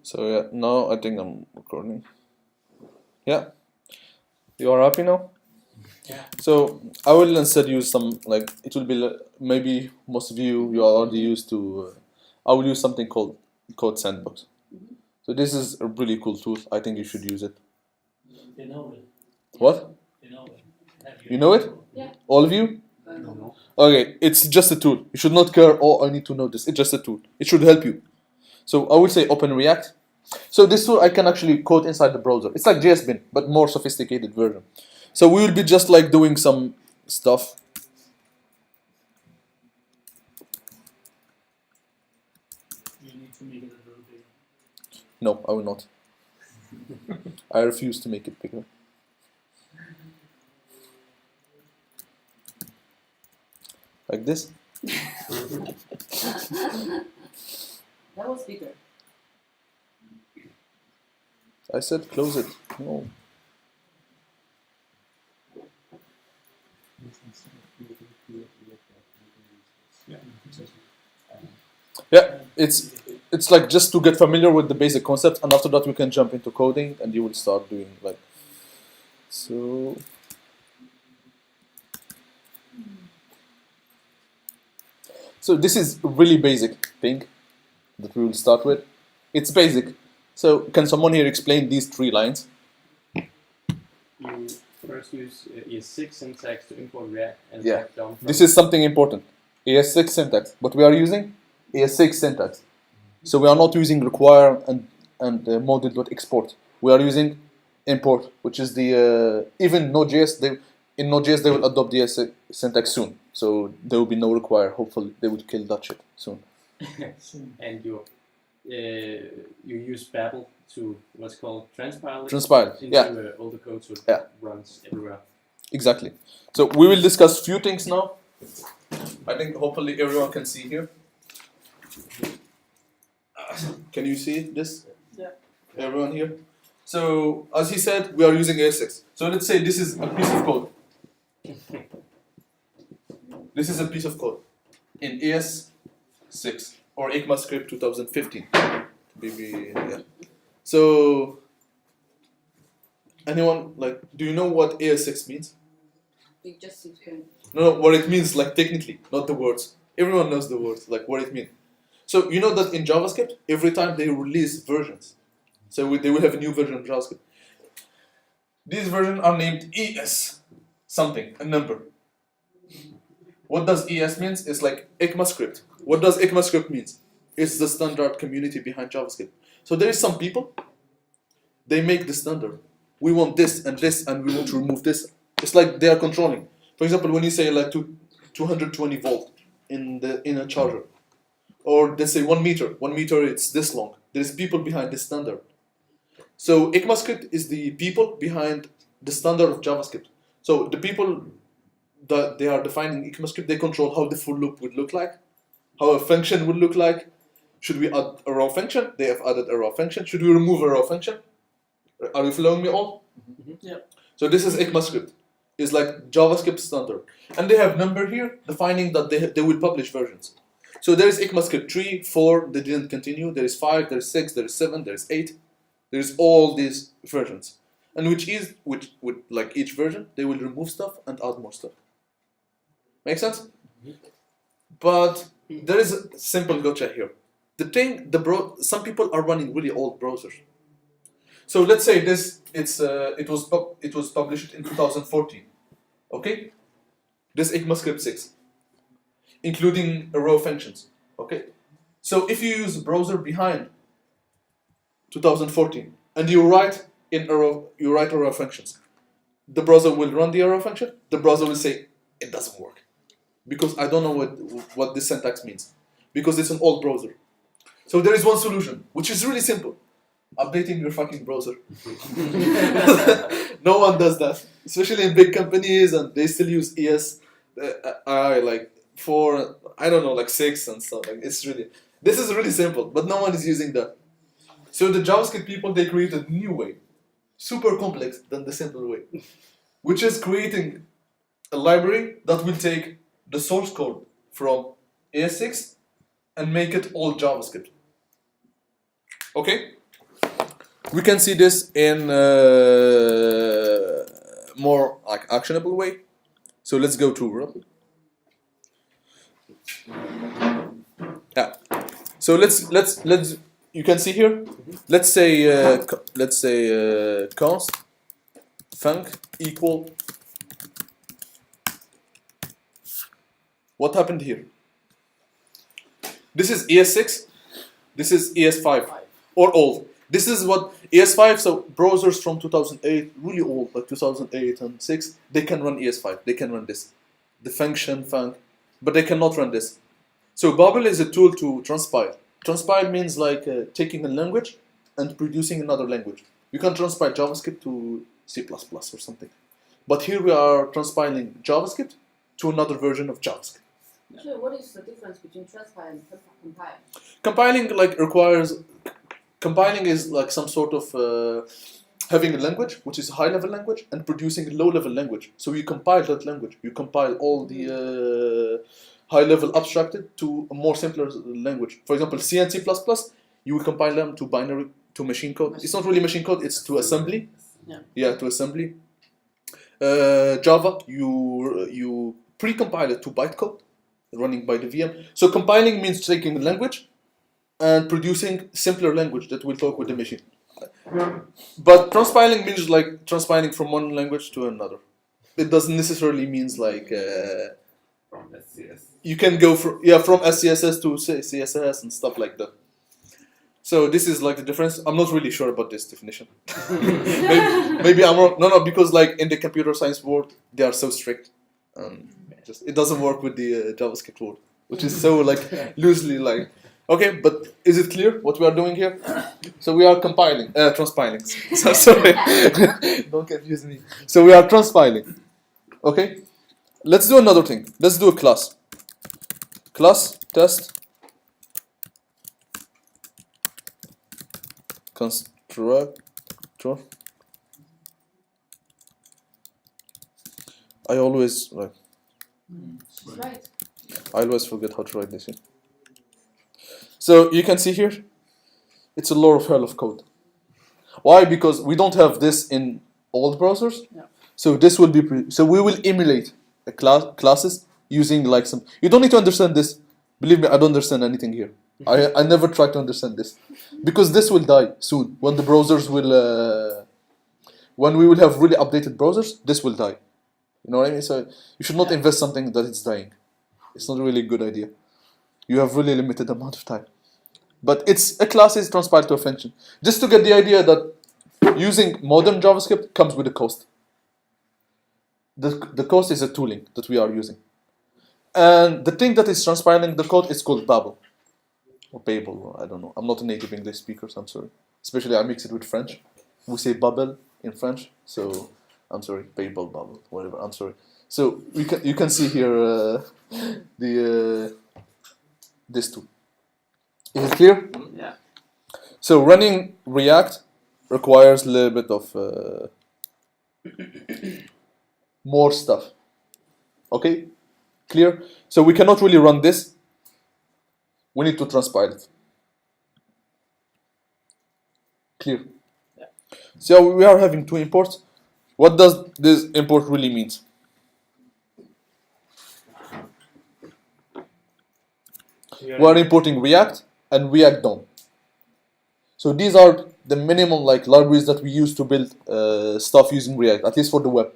So yeah, now I think I'm recording. Yeah, you are happy now? Yeah. So I will instead use some it will be maybe most of you are already used to. I will use something called Code Sandbox. So this is a really cool tool. I think you should use it. You know it. What? You know it. You know it? Yeah. All of you? No. Okay, it's just a tool. You should not care. Oh, I need to know this. It's just a tool. It should help you. So I would say open React. So this tool I can actually code inside the browser. It's like JSBin, but more sophisticated version. So we will be just like doing some stuff. You need to make it a little bigger. No, I will not. I refuse to make it bigger. Like this. That was bigger. I said close it. No. Yeah, it's like just to get familiar with the basic concepts, and after that we can jump into coding, and you will start doing like so. So this is a really basic thing that we will start with. It's basic. So can someone here explain these three lines? You first use ES6 syntax to import React and Yeah. back down. This is something important. ES6 syntax, but we are using ES6 syntax. So we are not using require and model.export. We are using import, which is the even Node.js. In Node.js they will adopt the ES6 syntax soon. So there will be no require. Hopefully they will kill that shit soon. And you use Babel to what's called transpile it Transpile, into yeah. all the code so it Yeah. runs everywhere. Exactly. So we will discuss few things now. I think hopefully everyone can see here. Can you see this? Yeah. Everyone here? So as he said, we are using ES6. So let's say this is a piece of code. This is a piece of code in ES6 or ECMAScript 2015. Maybe, yeah. So anyone do you know what ES6 means? You just explained. No, what it means technically, not the words. Everyone knows the words, what it means. So you know that in JavaScript, every time they release versions, so they will have a new version of JavaScript. These versions are named ES something, a number. What does ES means? It's like ECMAScript. What does ECMAScript means? It's the standard community behind JavaScript. So there is some people, they make the standard. We want this, and we want to remove this. It's like they are controlling. For example, when you say 220 volt in a charger, or they say 1 meter. 1 meter, it's this long. There's people behind this standard. So ECMAScript is the people behind the standard of JavaScript. So the people that they are defining ECMAScript, they control how the for loop would look like, how a function would look like. Should we add a raw function? They have added a raw function. Should we remove a raw function? Are you following me all? Yeah. So this is ECMAScript. It's like JavaScript standard. And they have number here defining that they will publish versions. So there is ECMAScript 3, 4, they didn't continue. There is 5, there is 6, there is 7, there is 8. There is all these versions. And with each version, they will remove stuff and add more stuff. Make sense? But there is a simple gotcha here. Some people are running really old browsers. So let's say it was published in 2014. Okay? This ECMAScript 6. Including raw functions. Okay? So if you use a browser behind 2014 and you write arrow functions, the browser will run the arrow function. The browser will say it doesn't work because I don't know what this syntax means, because it's an old browser. So there is one solution, which is really simple: updating your fucking browser. No one does that, especially in big companies, and they still use ES. For I don't know 6 and stuff. This is really simple, but no one is using that. So the JavaScript people, they created a new way, super complex than the simple way, which is creating a library that will take the source code from ES6 and make it all JavaScript. Okay? We can see this in more like actionable way. So let's go to yeah. So let's you can see here. Let's say const func equal. What happened here? This is ES6. This is ES5 or old. This is what ES5. So browsers from 2008, really old, like 2008 and 6, they can run ES5. They can run this, the function func, but they cannot run this. So Babel is a tool to transpile. Transpile means like taking a language and producing another language. You can transpile JavaScript to C++ or something. But here we are transpiling JavaScript to another version of JavaScript. So what is the difference between transpile and compile? Compiling is like some sort of having a language, which is a high-level language, and producing a low-level language. So you compile that language. You compile all the high-level abstracted to a more simpler language. For example, C and C++, you will compile them to binary, to machine code. It's not really machine code, it's to assembly. Yeah, to assembly. Java, you pre-compile it to bytecode, running by the VM. So compiling means taking a language and producing simpler language that will talk with the machine. But transpiling means like transpiling from one language to another. It doesn't necessarily means like From SCS. you can go from SCSS to CSS and stuff like that. So this is like the difference. I'm not really sure about this definition. maybe I'm wrong. No, because like in the computer science world, they are so strict. It doesn't work with the JavaScript world, which is so like loosely like. Okay, but is it clear what we are doing here? So we are transpiling. So sorry, don't confuse me. So we are transpiling. Okay, let's do another thing. Let's do a class. Class test constructor. I always Right. forget how to write this here. So you can see here, it's a lot of hell of code. Why? Because we don't have this in old browsers. Yeah. So this will be so we will emulate a classes using like some. You don't need to understand this. Believe me, I don't understand anything here. I never try to understand this, because this will die soon when the browsers will when we will have really updated browsers. This will die. You know what I mean? So you should not invest something that is dying. It's not really a good idea. You have really limited amount of time. But it's a class is transpiled to a function. Just to get the idea that using modern JavaScript comes with a cost. The cost is a tooling that we are using. And the thing that is transpiling the code is called Babel. Or Babel, I don't know. I'm not a native English speaker, so I'm sorry. Especially I mix it with French. We say Babel in French, so I'm sorry. Babel, whatever, I'm sorry. So you can see here this tool. Is it clear? Yeah. So running React requires a little bit of more stuff. Okay? Clear? So we cannot really run this. We need to transpile it. Clear? Yeah. So we are having two imports. What does this import really mean? We are importing React and React DOM. So these are the minimum like libraries that we use to build stuff using React, at least for the web.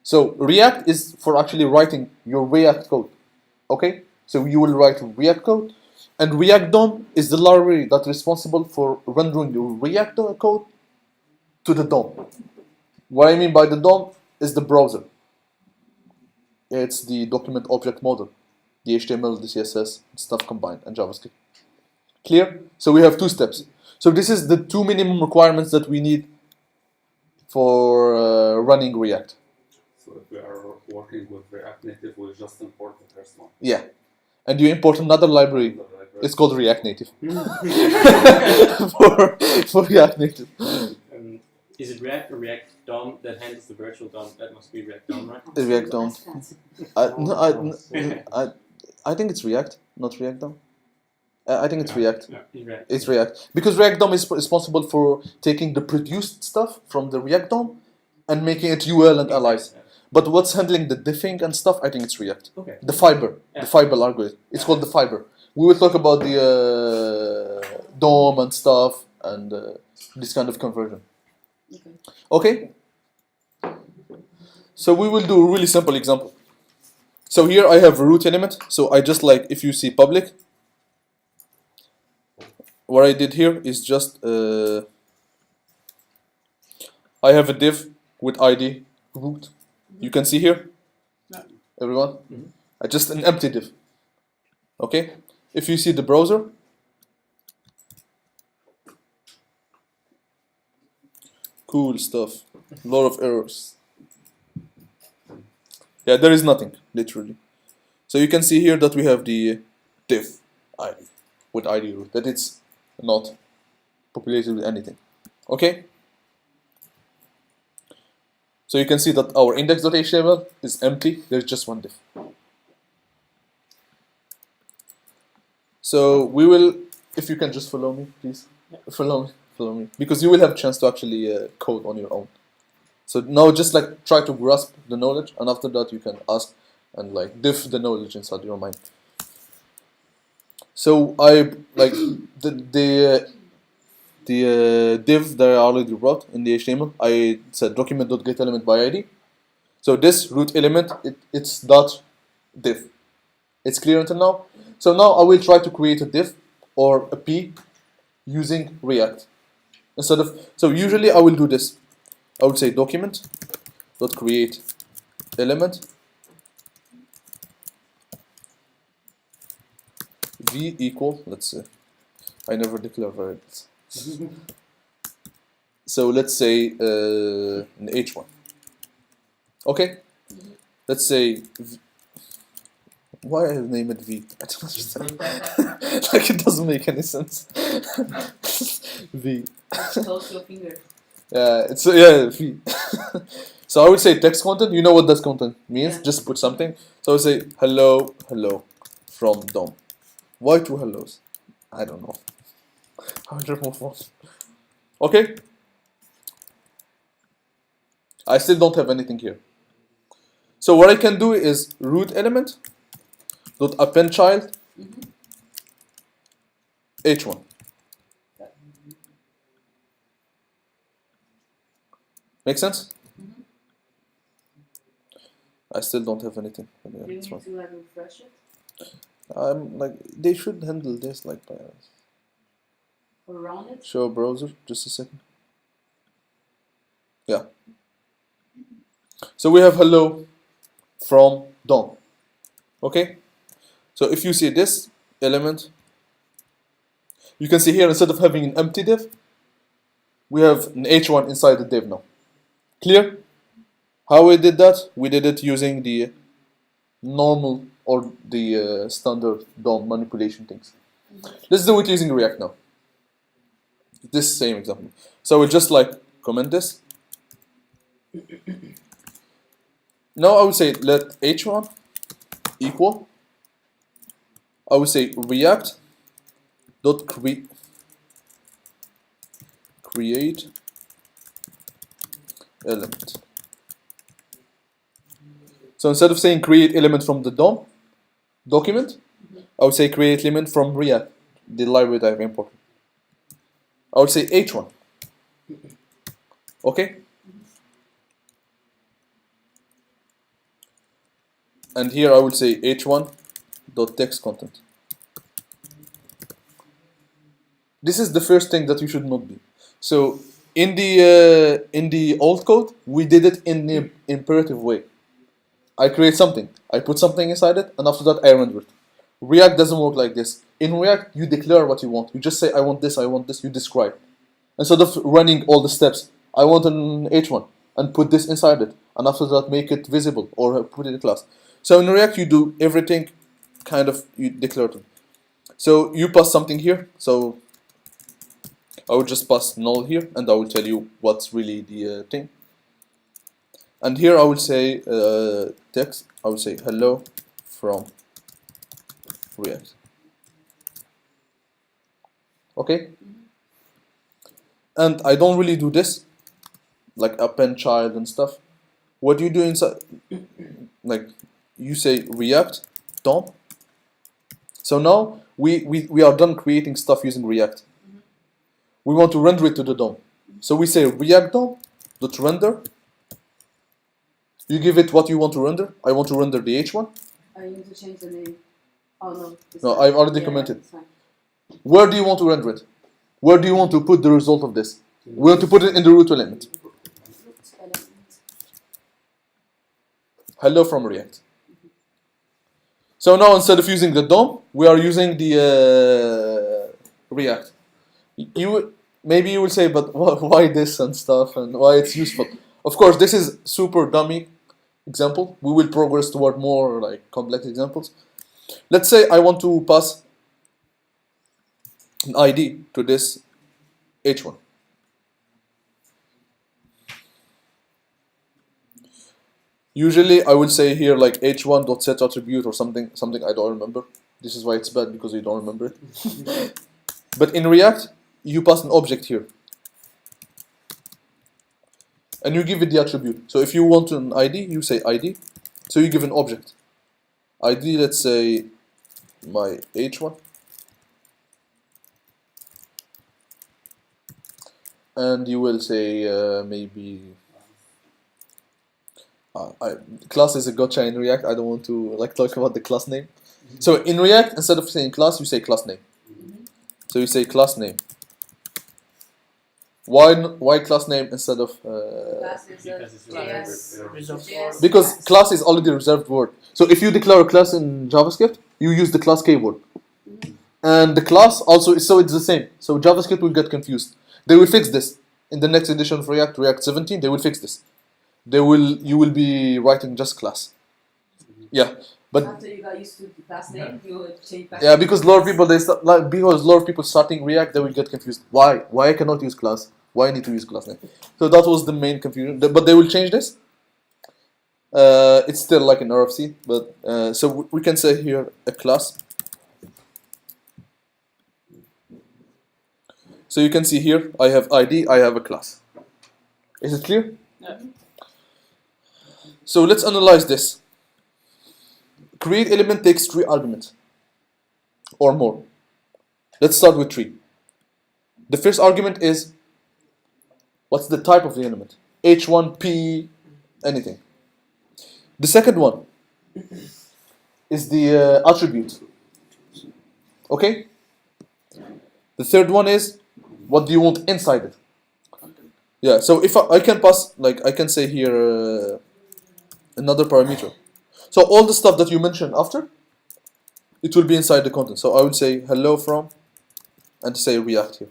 So React is for actually writing your React code. Okay? So you will write React code, and React DOM is the library that's responsible for rendering your React code to the DOM. What I mean by the DOM is the browser. It's the document object model, the HTML, the CSS, stuff combined, and JavaScript. Clear? So we have two steps. So this is the two minimum requirements that we need for running React. So if we are working with React Native, we'll just import the first one. Yeah. And you import another library. It's called React Native. for React Native. Is it React or React DOM that handles the virtual DOM? That must be React DOM, right? React DOM. That's fancy. I think it's React, not React DOM. I think it's React. Yeah. In React. It's React because React DOM is responsible for taking the produced stuff from the React DOM and making it UL and allies. Yeah. But what's handling the diffing and stuff? I think it's React. Okay. The fiber, Yeah. the fiber algorithm. It's called the fiber. We will talk about the DOM and stuff and this kind of conversion. Okay. Okay. So we will do a really simple example. So here I have a root element. So I just like if you see public. What I did here is just I have a div with ID root. You can see here, everyone. Mhm. I just an empty div. Okay. If you see the browser, cool stuff. A lot of errors. Yeah, there is nothing literally. So you can see here that we have the div ID with ID root. That it's not populated with anything. Okay. So you can see that our index.html is empty. There's just one div. So we will, if you can just follow me, please. Follow me, because you will have a chance to actually code on your own. So now just like try to grasp the knowledge, and after that you can ask and like diff the knowledge inside your mind. So I like the div that I already wrote in the HTML. I said document.getElement by ID. So this root element, it's dot div. It's clear until now. So now I will try to create a div or a p using React instead of. So usually I will do this. I would say document.create element v equal. Let's say I never declare variables. So let's say an h1. Okay. Let's say why I name it v? I don't understand. Like it doesn't make any sense. V. Close your finger. It's v. So I would say text content. You know what that content means? Yeah. Just put something. So I would say hello from DOM. Why two hellos? I don't know. I will remove one. Okay. I still don't have anything here. So what I can do is root element dot append child h1. Make sense? I still don't have anything. Yeah, You that's need fine. to like refresh it I'm like they should handle this like by or run it. show browser. Just a second. Yeah. So we have hello from DOM. Okay. So if you see this element, you can see here instead of having an empty div, we have an h1 inside the div now. Clear? How we did that? We did it using the normal or the standard DOM manipulation things. Let's do it using React now. This same example. So we'll just like comment this. Now I would say let h1 equal. I would say React dot create element. So instead of saying create element from the DOM document, I would say create element from React, the library that I've imported. I would say h1. Okay? And here I would say h1 dot text content. This is the first thing that you should not do. So in the old code, we did it in the imperative way. I create something, I put something inside it, and after that I render it. React doesn't work like this. In React, you declare what you want. You just say, I want this, you describe. Instead of running all the steps, I want an h1, and put this inside it, and after that make it visible, or put it in a class. So in React, you do everything kind of, you declare it. So you pass something here, so I would just pass null here, and I will tell you what's really the thing. And here I will say text, I will say hello from React. Okay? And I don't really do this, like append child and stuff. What you do inside, like you say React DOM. So now we are done creating stuff using React. We want to render it to the DOM. So we say React DOM dot render. You give it what you want to render. I want to render the H1. You need to change the name. Oh no. it's No, fine. I've already Yeah, commented. it's fine. Where do you want to render it? Where do you want to put the result of this? We want to put it in the root element. Root element. Hello from React. So now instead of using the DOM, we are using the React. Maybe you will say, but why this and stuff and why it's useful? Of course, this is super dummy example. We will progress toward more like complex examples. Let's say I want to pass an ID to this H1. Usually I will say here like h1.set attribute or something I don't remember. This is why it's bad, because you don't remember it. But in React, you pass an object here. And you give it the attribute. So if you want an ID, you say ID. So you give an object. ID, let's say my H1. And you will say maybe class is a gotcha in React. I don't want to like talk about the class name. So in React, instead of saying class, you say class name. So you say class name. Why class name instead of Class is Because it's JS. Reserved JS. because class is already a reserved word. So if you declare a class in JavaScript, you use the class keyword. And the class also so it's the same. So JavaScript will get confused. They will fix this in the next edition of React 17. They will fix this. You will be writing just class. Yeah, but After you got used to the class name, you will change back. yeah, because a lot of people because a lot of people starting React, they will get confused. Why I cannot use class? Why I need to use class name? So that was the main confusion. But they will change this. It's still like an RFC, but so we can say here a class. So you can see here I have ID, I have a class. Is it clear? Yeah. So let's analyze this. Create element takes 3 arguments or more. Let's start with 3. The first argument is what's the type of the element? H1, P, anything. The second one is the attribute. Okay? The third one is what do you want inside it? Yeah, so if I can pass, like I can say here another parameter. So all the stuff that you mentioned after, it will be inside the content. So I will say hello from, and say React here.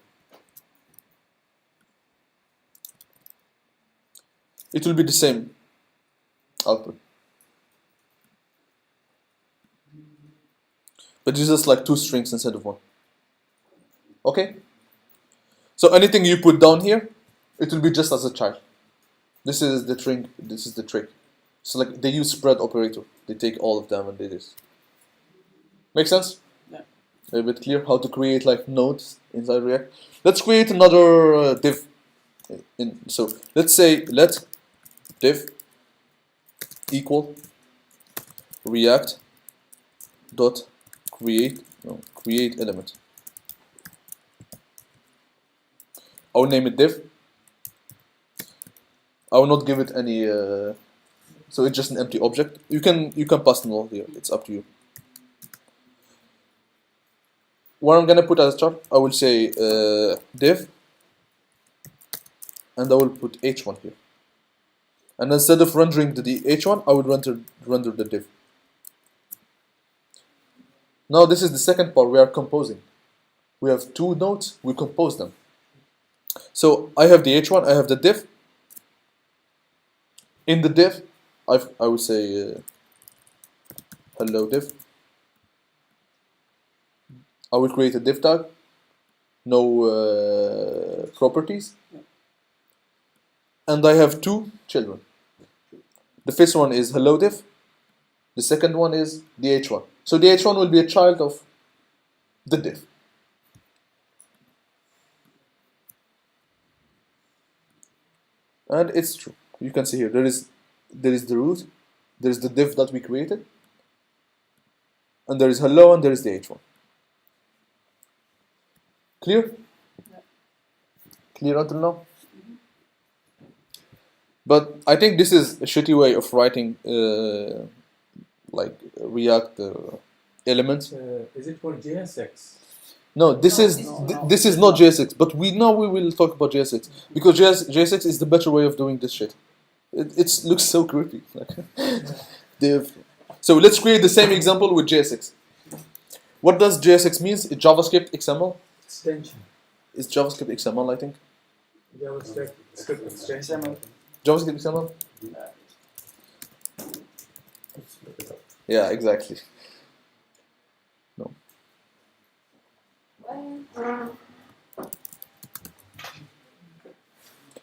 It will be the same output. But it's just like 2 strings instead of 1. Okay? So anything you put down here, it will be just as a child. This is the trick. This is the trick. So like they use spread operator. They take all of them and they this. Make sense? Yeah. A bit clear how to create like nodes inside React. Let's create another div. So let's say let div equal React dot create element. I will name it div. I will not give it any. So it's just an empty object. You can pass null here. It's up to you. What I'm gonna put as a chart, I will say div, and I will put h1 here. And instead of rendering the h1, I would render the div. Now this is the second part. We are composing. We have 2 nodes. We compose them. So I have the h1. I have the div. In the div, I will say hello div. I will create a div tag, no properties, and I have 2 children. The first one is hello div, the second one is the h1. So the h1 will be a child of the div. And it's true. You can see here there is the root, there is the div that we created, and there is hello, and there is the h1. Clear? Clear until now? But I think this is a shitty way of writing like React elements. Is it for JSX? No, this No, is it's this is not JSX, but we will talk about JSX because JSX is the better way of doing this shit. It looks so creepy. Div. So let's create the same example with JSX. What does JSX means? It's JavaScript XML. Extension. It's JavaScript XML, I think. JavaScript extension. JavaScript XML. Yeah, exactly. No.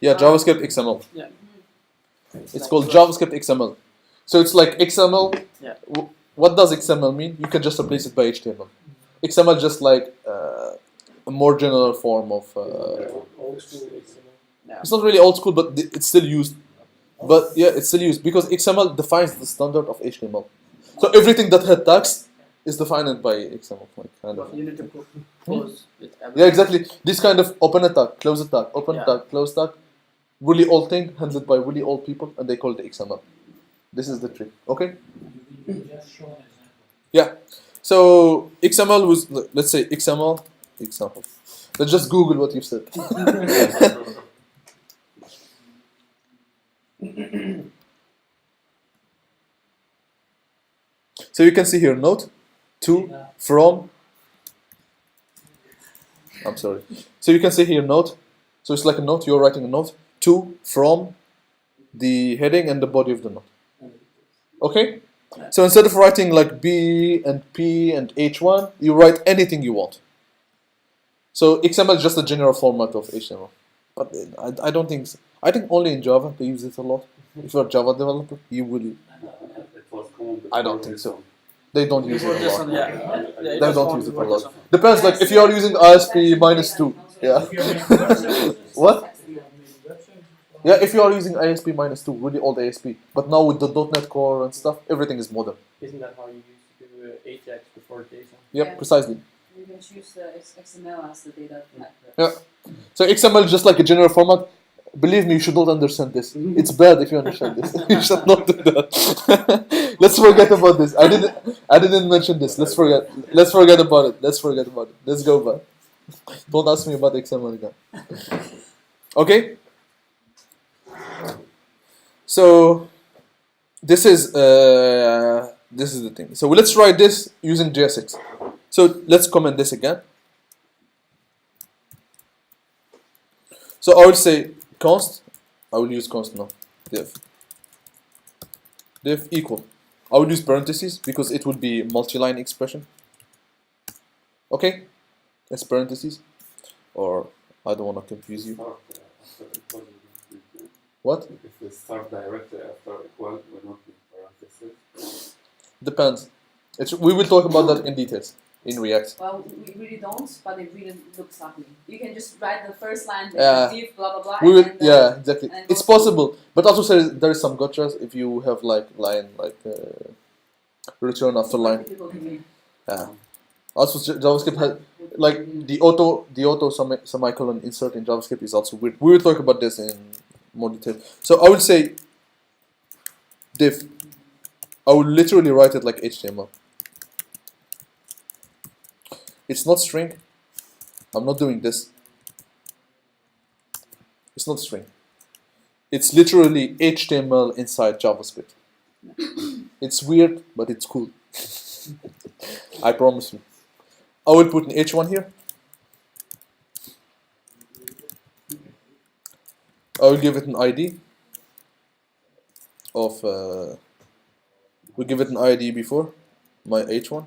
Yeah, JavaScript XML. Yeah. It's called JavaScript XML. So it's like XML. Yeah. What does XML mean? You can just replace it by HTML. XML just like a more general form of. Old school XML. It's not really old school, but it's still used. But yeah, it's still used because XML defines the standard of HTML. So everything that had text is defined by XML, like kind of. But you need to close it. Yeah, exactly. This kind of open a tag, close a tag, open Yeah. tag, close tag, really old thing handled by really old people, and they call it XML. This is the trick. Okay. You just show an example. Yeah. So XML was, let's say XML example. Let's just Google what you've said. So you can see here note to Yeah. from. I'm sorry. So you can see here note. So it's like a note. You're writing a note to from the heading and the body of the note. Okay. So instead of writing like B and P and H1, you write anything you want. So XML is just a general format of HTML. But I don't think so. I think only in Java they use it a lot. If you're a Java developer, you will. It was common I don't think so. They don't use Before it a this lot. one, yeah. They don't use it a lot. Depends. Like if you are using ISP -2, yeah. If you're in websites, What? you have many websites. Yeah, if you are using ISP -2, really old ISP. But now with the .NET Core and stuff, everything is modern. Isn't that how you used to do Ajax before JSON? Yep, Yeah. precisely. You can choose XML as the data type. Yeah. So XML is just like a general format. Believe me, you should not understand this. It's bad if you understand this. You should not do that. Let's forget about this. I didn't mention this. Let's forget about it. Let's go back. Don't ask me about XML again. Okay? So this is the thing. So let's write this using JSX. So let's comment this again. So I will say const. I will use const now. Div equal. I will use parentheses because it will be multi-line expression. Okay, that's parentheses. Or I don't want to confuse you. Start after equal. What? If we start directly after equal, we're not in parentheses. Depends. We will talk about that in details in React. Well, we really don't, but it really looks ugly. You can just write the first line, Yeah. div, blah blah blah. We will, and then, yeah, exactly. and It's go possible, but also there is some gotchas if you have like line like return after line. People can read. Yeah. Also JavaScript has like the auto semicolon insert in JavaScript is also weird. We will talk about this in more detail. So I will say div. I will literally write it like HTML. It's not string. I'm not doing this. It's not string. It's literally HTML inside JavaScript. It's weird, but it's cool. I promise you. I will put an H1 here. I will give it an ID of. We give it an ID before my H1.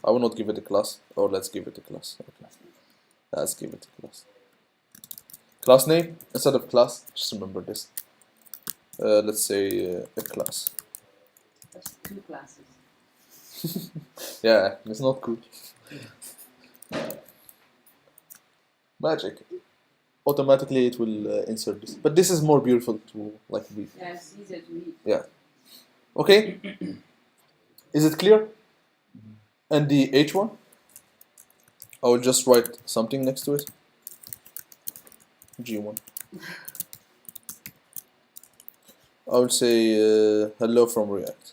I will not give it a class. Or let's give it a class. Okay. Let's give it a class. Class name instead of class. Just remember this. Let's say a class. That's 2 classes. Yeah, it's not cool. Magic. automatically it will insert this. But this is more beautiful to like read. Yeah, it's easier to read. Okay, is it clear? And the H1, I will just write something next to it. G1. I will say hello from React.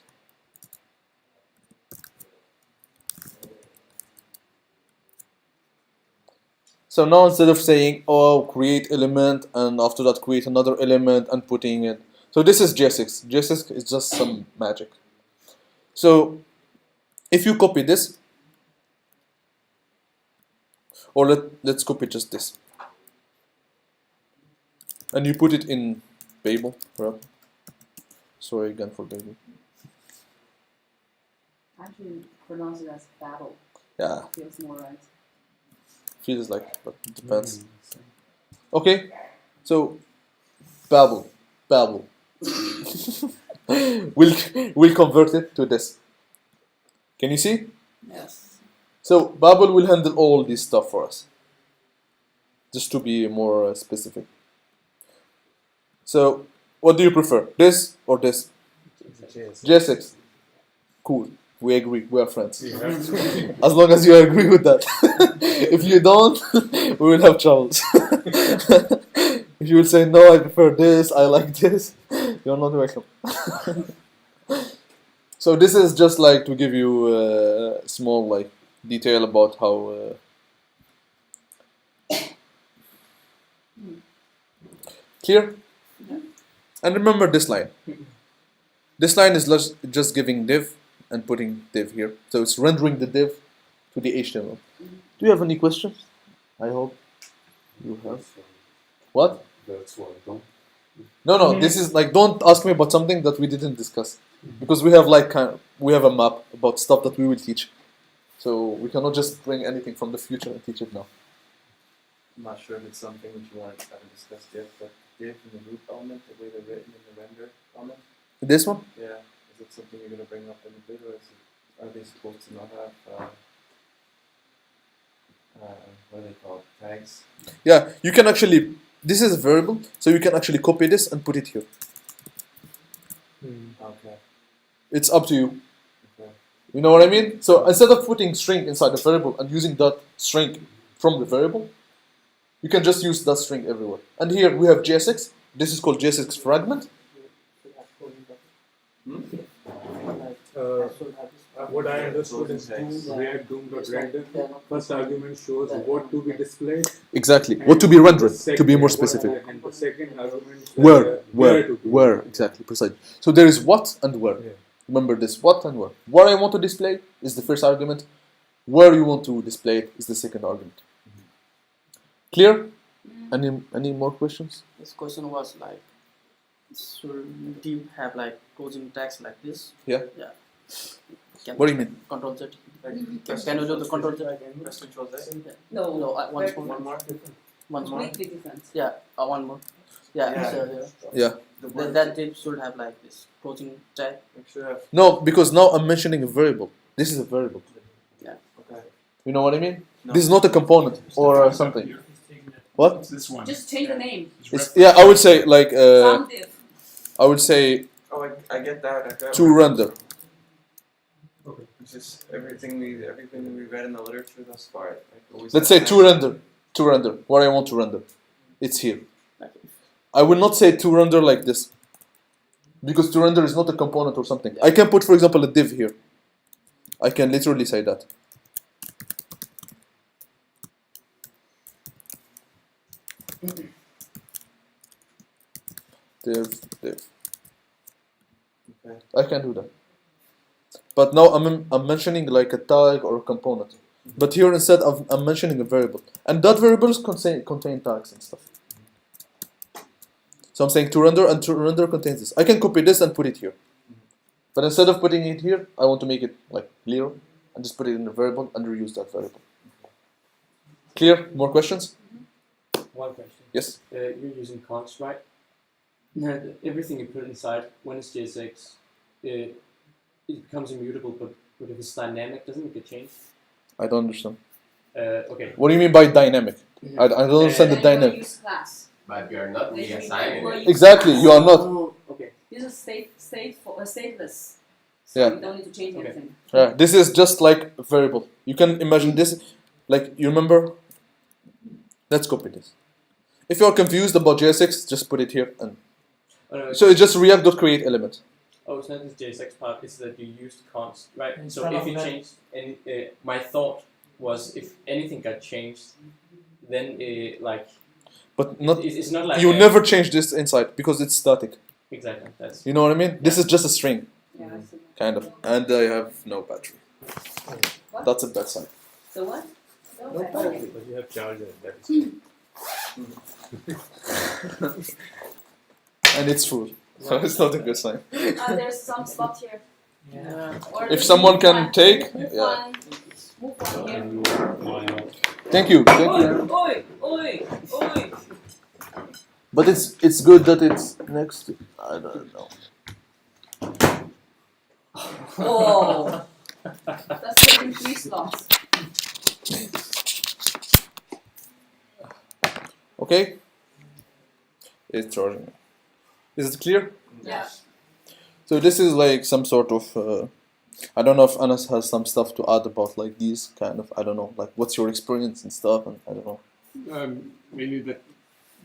So now instead of saying, oh, create element and after that create another element and putting it. So this is JS6. JS6 is just some magic. So if you copy this, or let's copy just this. And you put it in Babel, right? Sorry again for Babel. I actually pronounce it as Babel. Yeah, Feels more right. feels like, but it depends. Okay, so Babel. we'll convert it to this. Can you see? Yes. So Babel will handle all this stuff for us. Just to be more specific. So what do you prefer? This or this? JS6. Cool. We agree. We are friends. As long as you agree with that. If you don't, we will have troubles. If you will say no, I prefer this, I like this, you're not welcome. So this is just like to give you a small like detail about how. Clear? Yeah. And remember this line. This line is just giving div and putting div here. So it's rendering the div to the HTML. Do you have any questions? I hope you have. What? That's what I don't. No. This is like, don't ask me about something that we didn't discuss, because we have like we have a map about stuff that we will teach. So we cannot just bring anything from the future and teach it now. I'm not sure if it's something which you haven't discussed yet, but div in the root element, the way they're written in the render element, This one? yeah, is it something you're going to bring up in a bit, or are they supposed to not have, what are they called, tags? Yeah, you can actually. This is a variable, so you can actually copy this and put it here. Okay, It's up to you. okay. You know what I mean? So instead of putting string inside the variable and using that string from the variable, you can just use that string everywhere. And here we have JS6. This is called JS6 fragment. What I understood is React Doom.render. First argument shows what to be displayed. Exactly. What to be rendered, to be more specific. And the second argument Where, exactly, precisely. So there is what and where. Yeah. Remember this, what and where. What I want to display is the first argument. Where you want to display it is the second argument. Clear? Any more questions? This question was like, should div have like closing tags like this? Yeah. Yeah. Can What do you mean? Control Z. Can you do the Control Z again? Press Control Z. No. No, once very- more. One more? Once more. Completely different. Yeah. One more. Yeah. Yeah. So, Yeah. that div should have like this closing tag. Make sure I have, No, because now I'm mentioning a variable. This is a variable. okay. You know what I mean? No. This is not a component or something. What? It's this one. Just change the name. It's, yeah, I would say like Some div. I would say Oh, I get that. I got to render. It's just everything we read in the literature thus far. Like always Let's say has to render. To render. What I want to render. It's here. Like, I will not say to render like this. Because to render is not a component or something. I can put, for example, a div here. I can literally say that. Div. Okay. I can do that. But now I'm mentioning like a tag or a component. But here instead I'm mentioning a variable. And that variables contain tags and stuff. So I'm saying to render, and to render contains this. I can copy this and put it here. But instead of putting it here, I want to make it like clear and just put it in the variable and reuse that variable. Clear? More questions? One question. Yes? You're using const, right? Now, everything you put inside, when it's JS6, it becomes immutable, but if it's dynamic, doesn't it get changed? I don't understand. Okay. What do you mean by dynamic? I don't understand the Then you dynamic. use class. But we are not Then you reassigning will it. use Exactly, class. you are not. Okay. This is stateless. So Yeah. you don't need to change Okay. anything. Yeah, this is just like a variable. You can imagine this, like you remember. Let's copy this. If you're confused about JSX, just put it here, and Oh, no, so it's just React.create element. Oh, it's not this JSX part. It's that you used const, right? In So front if of you that. change any, my thought was if anything got changed, then like But not it's not like you a- never change this inside because it's static. exactly. That's You know what I mean? This is just a string, Yeah, I see. kind of, and I have no battery. What? That's a bad sign. So what? No battery. But you have charger. That is And it's full, so it's not a good sign. There's some spot here. Yeah. Or If maybe someone move can one. take, Move yeah. one. Move one here. Thank you, thank you. Oi, oi, oi. But it's good that it's next to. I don't know. Oh, that's taking 3 slots. Okay. It's charging. Is it clear? Yeah. So this is like some sort of. I don't know if Anas has some stuff to add about like these kind of. I don't know, like what's your experience and stuff, and I don't know. mainly that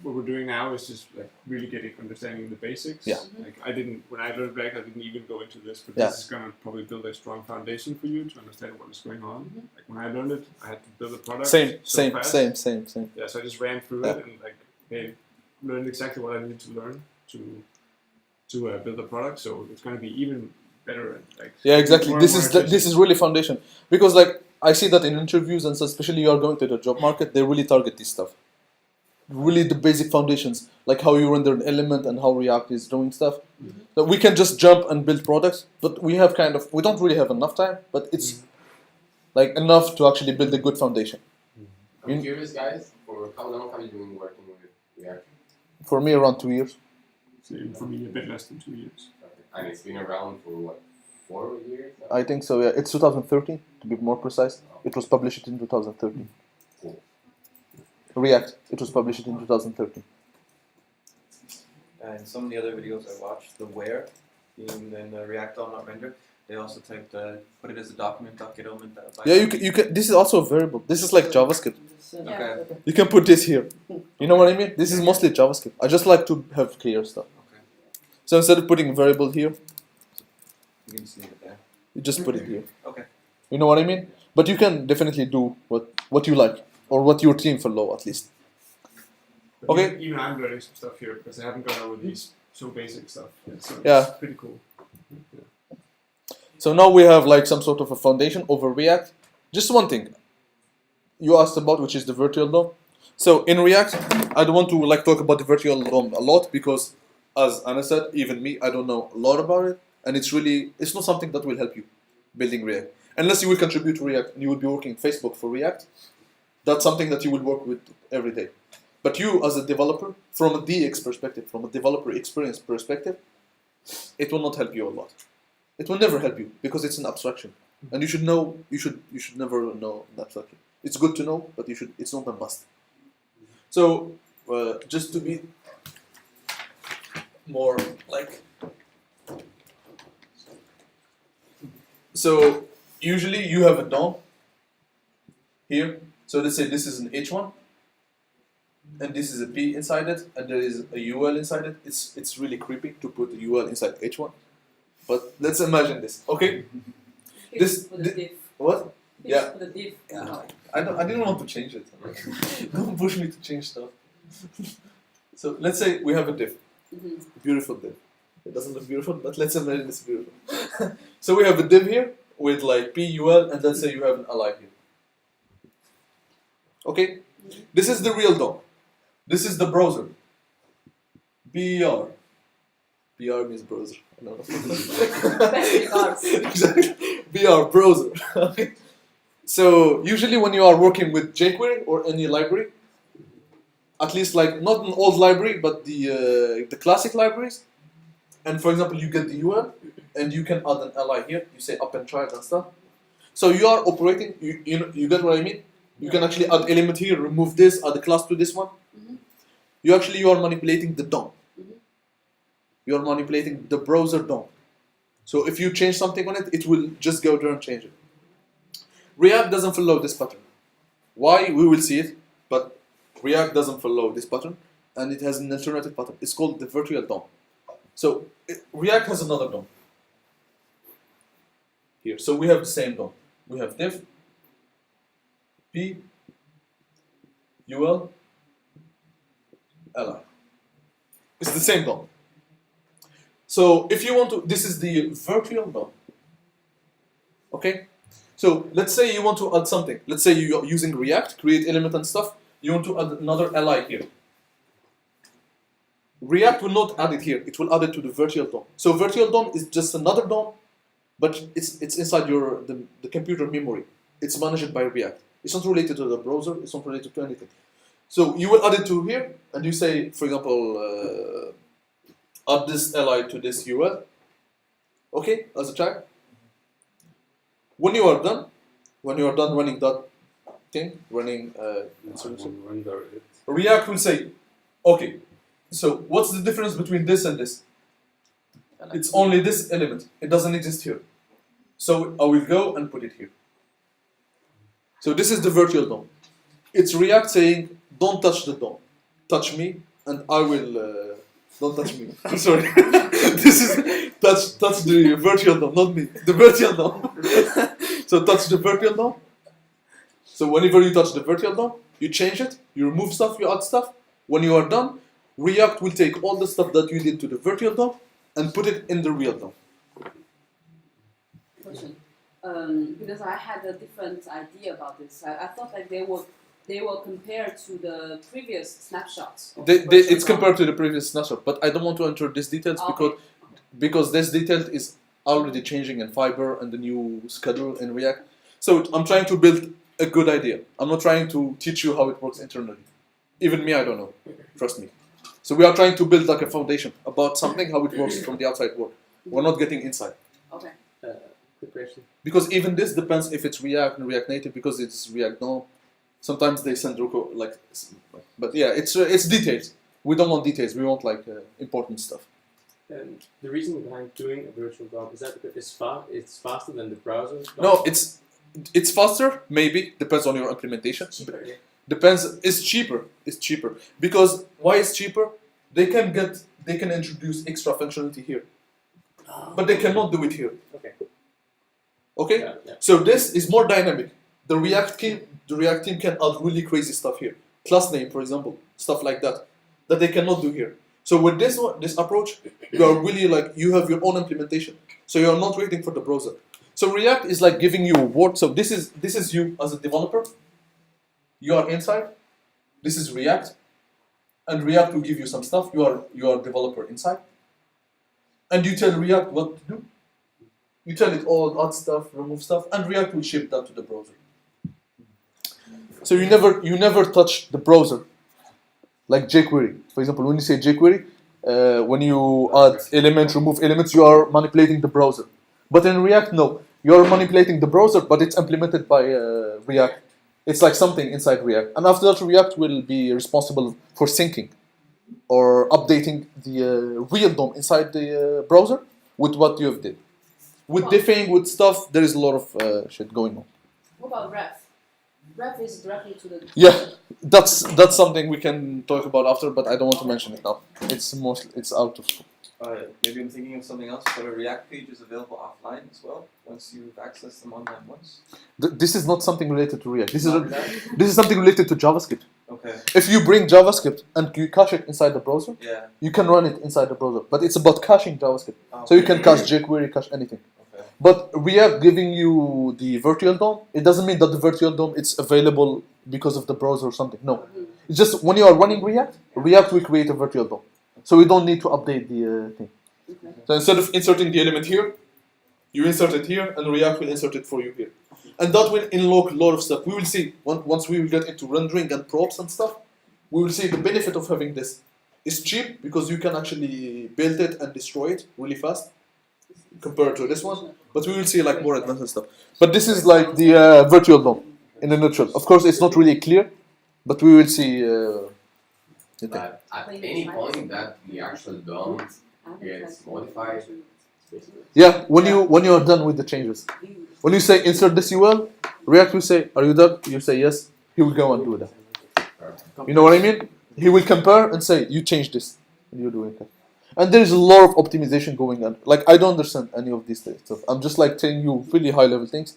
what we're doing now is just like really getting understanding the basics. Yeah. Like I didn't when I learned React, I didn't even go into this, but Yeah. this is gonna probably build a strong foundation for you to understand what is going on. Like when I learned it, I had to build a product. Same, so same, fast. same. Yeah, so I just ran through Yeah. it and like hey, learned exactly what I needed to learn to build a product. So it's gonna be even better. And, like Yeah, exactly. more This and is more this is really foundation because like I see that in interviews and so especially you are going to the job market, they really target this stuff. Really, the basic foundations, like how you render an element and how React is doing stuff. So we can just jump and build products, but we have we don't really have enough time, but it's like enough to actually build a good foundation. I'm curious, guys, for how long have you been working with React? For me, around 2 years. So for me, a bit less than 2 years. And it's been around for what, 4 years? I think so. Yeah, it's 2013 to be more precise. It was published in 2013. Cool. React. It was published in 2013. And some of the other videos I watched, the where, being in the React DOM not render, they also typed put it as a document, get element. Yeah, you can. This is also a variable. This is like JavaScript. Okay. You can put this here. You know what I mean? This is mostly JavaScript. I just like to have clear stuff. Okay. So instead of putting variable here, You can see it there. you just put it here. Okay. You know what I mean? But you can definitely do what you like or what your team follow at least. But Okay. Even I'm learning some stuff here because I haven't gone over these so basic stuff. So Yeah. It's pretty cool. So now we have like some sort of a foundation over React. Just one thing you asked about, which is the virtual DOM. So in React, I don't want to like talk about the virtual DOM a lot because, as Anna said, even me, I don't know a lot about it, and it's not something that will help you building React unless you will contribute to React and you will be working Facebook for React. That's something that you will work with every day. But you, as a developer, from a DX perspective, from a developer experience perspective, it will not help you a lot. It will never help you because it's an abstraction, and you should know. You should never know an abstraction. It's good to know, but it's not a must. So just to be more like, so usually you have a DOM here. So let's say this is an H1, and this is a P inside it, and there is a UL inside it. It's really creepy to put a UL inside H1, but let's imagine this. Okay, This- Put a div. what? Yeah. Put a div. Yeah. I didn't want to change it. Don't push me to change stuff. So let's say we have a div, Mhm. beautiful div. It doesn't look beautiful, but let's imagine it's beautiful. So we have a div here with like PUL, and let's say you have an ally here. Okay, this is the real DOM. This is the browser. BR. BR means browser. I don't know. Best regards. Exactly. BR browser. Okay. So usually when you are working with jQuery or any library, at least like not an old library but the classic libraries, and for example you get the UL and you can add an ally here. You say append child and stuff. So you are operating. You get what I mean? You can actually add element here, remove this, add a class to this one. Mhm. You are manipulating the DOM. Mhm. You are manipulating the browser DOM. So if you change something on it, it will just go there and change it. React doesn't follow this pattern. Why? We will see it, but React doesn't follow this pattern, and it has an alternative pattern. It's called the virtual DOM. So React has another DOM here. So we have the same DOM. We have div, p, ul, li. It's the same DOM. So if you want to, this is the virtual DOM. Okay? So let's say you want to add something. Let's say you're using React, create element and stuff. You want to add another li here. React will not add it here. It will add it to the virtual DOM. So virtual DOM is just another DOM, but it's inside the computer memory. It's managed by React. It's not related to the browser. It's not related to anything. So you will add it to here, and you say, for example, add this li to this ul. Okay, as a tag. When you are done running that thing, running Render it. React will say, okay, so what's the difference between this and this? It's only this element. It doesn't exist here. So I will go and put it here. So this is the virtual DOM. It's React saying, don't touch the DOM. Touch me, and I will... don't touch me. I'm sorry. This is touch the virtual DOM, not me. The virtual DOM. So touch the virtual DOM. So whenever you touch the virtual DOM, you change it, you remove stuff, you add stuff. When you are done, React will take all the stuff that you did to the virtual DOM and put it in the real DOM. Question. Because I had a different idea about this. I thought like they were compared to the previous snapshots. of virtual It's DOM. compared to the previous snapshot, but I don't want to enter these details Okay. because this detail is already changing in Fiber and the new schedule in React. So I'm trying to build a good idea. I'm not trying to teach you how it works internally. Even me, I don't know. Trust me. So we are trying to build like a foundation about something, how it works from the outside world. We're not getting inside. Okay. Good question. Because even this depends if it's React and React Native, because it's React DOM. Sometimes they send like, but yeah, it's details. We don't want details. We want like important stuff. The reason behind doing a virtual DOM is that because it's faster than the browser DOM? No, it's faster. Maybe depends on your implementation. Cheaper, yeah. Depends. It's cheaper. It's cheaper because why it's cheaper? They can introduce extra functionality here, but they cannot do it here. Okay. Okay. Yeah, yeah. So this is more dynamic. The React team can add really crazy stuff here. Class name, for example, stuff like that they cannot do here. So with this approach, you are really like you have your own implementation. So you are not waiting for the browser. So React is like giving you a word. So this is you as a developer. You are inside. This is React, and React will give you some stuff. You are a developer inside, and you tell React what to do. You tell it all, add stuff, remove stuff, and React will ship that to the browser. So you never touch the browser. Like jQuery, for example, when you say jQuery, when you add elements, remove elements, you are manipulating the browser. But in React, no, you are manipulating the browser, but it's implemented by React. It's like something inside React, and after that, React will be responsible for syncing or updating the real DOM inside the browser with what you have did. With diffing, with stuff, there is a lot of shit going on. What about ref? Ref is directly to the. Yeah, that's something we can talk about after, but I don't want to mention it now. It's out of. Maybe I'm thinking of something else, but a React page is available offline as well, once you've accessed them online once. This is not something related to React. This Not is React? this is something related to JavaScript. Okay. If you bring JavaScript and you cache it inside the browser, Yeah. you can run it inside the browser. But it's about caching JavaScript. Oh, So you can cache jQuery, cache anything. Okay. But React giving you the virtual DOM, it doesn't mean that the virtual DOM is available because of the browser or something. No. It's just when you are running React, React will create a virtual DOM. So we don't need to update the thing. Okay. So instead of inserting the element here, you insert it here, and React will insert it for you here. And that will unlock a lot of stuff. We will see, once we will get into rendering and props and stuff, we will see the benefit of having this. It's cheap because you can actually build it and destroy it really fast compared to this one. But we will see like more advanced stuff. But this is like the virtual DOM. in a nutshell. Of course, it's not really clear, but we will see. The thing. But at any point that we actually don't get modified, Yeah, when you are done with the changes, when you say insert this UL, React will say, "Are you done?" You say yes. He will go and do that. You know what I mean? He will compare and say, "You changed this, and you're doing that." And there is a lot of optimization going on. Like I don't understand any of these stuff. I'm just like telling you really high level things,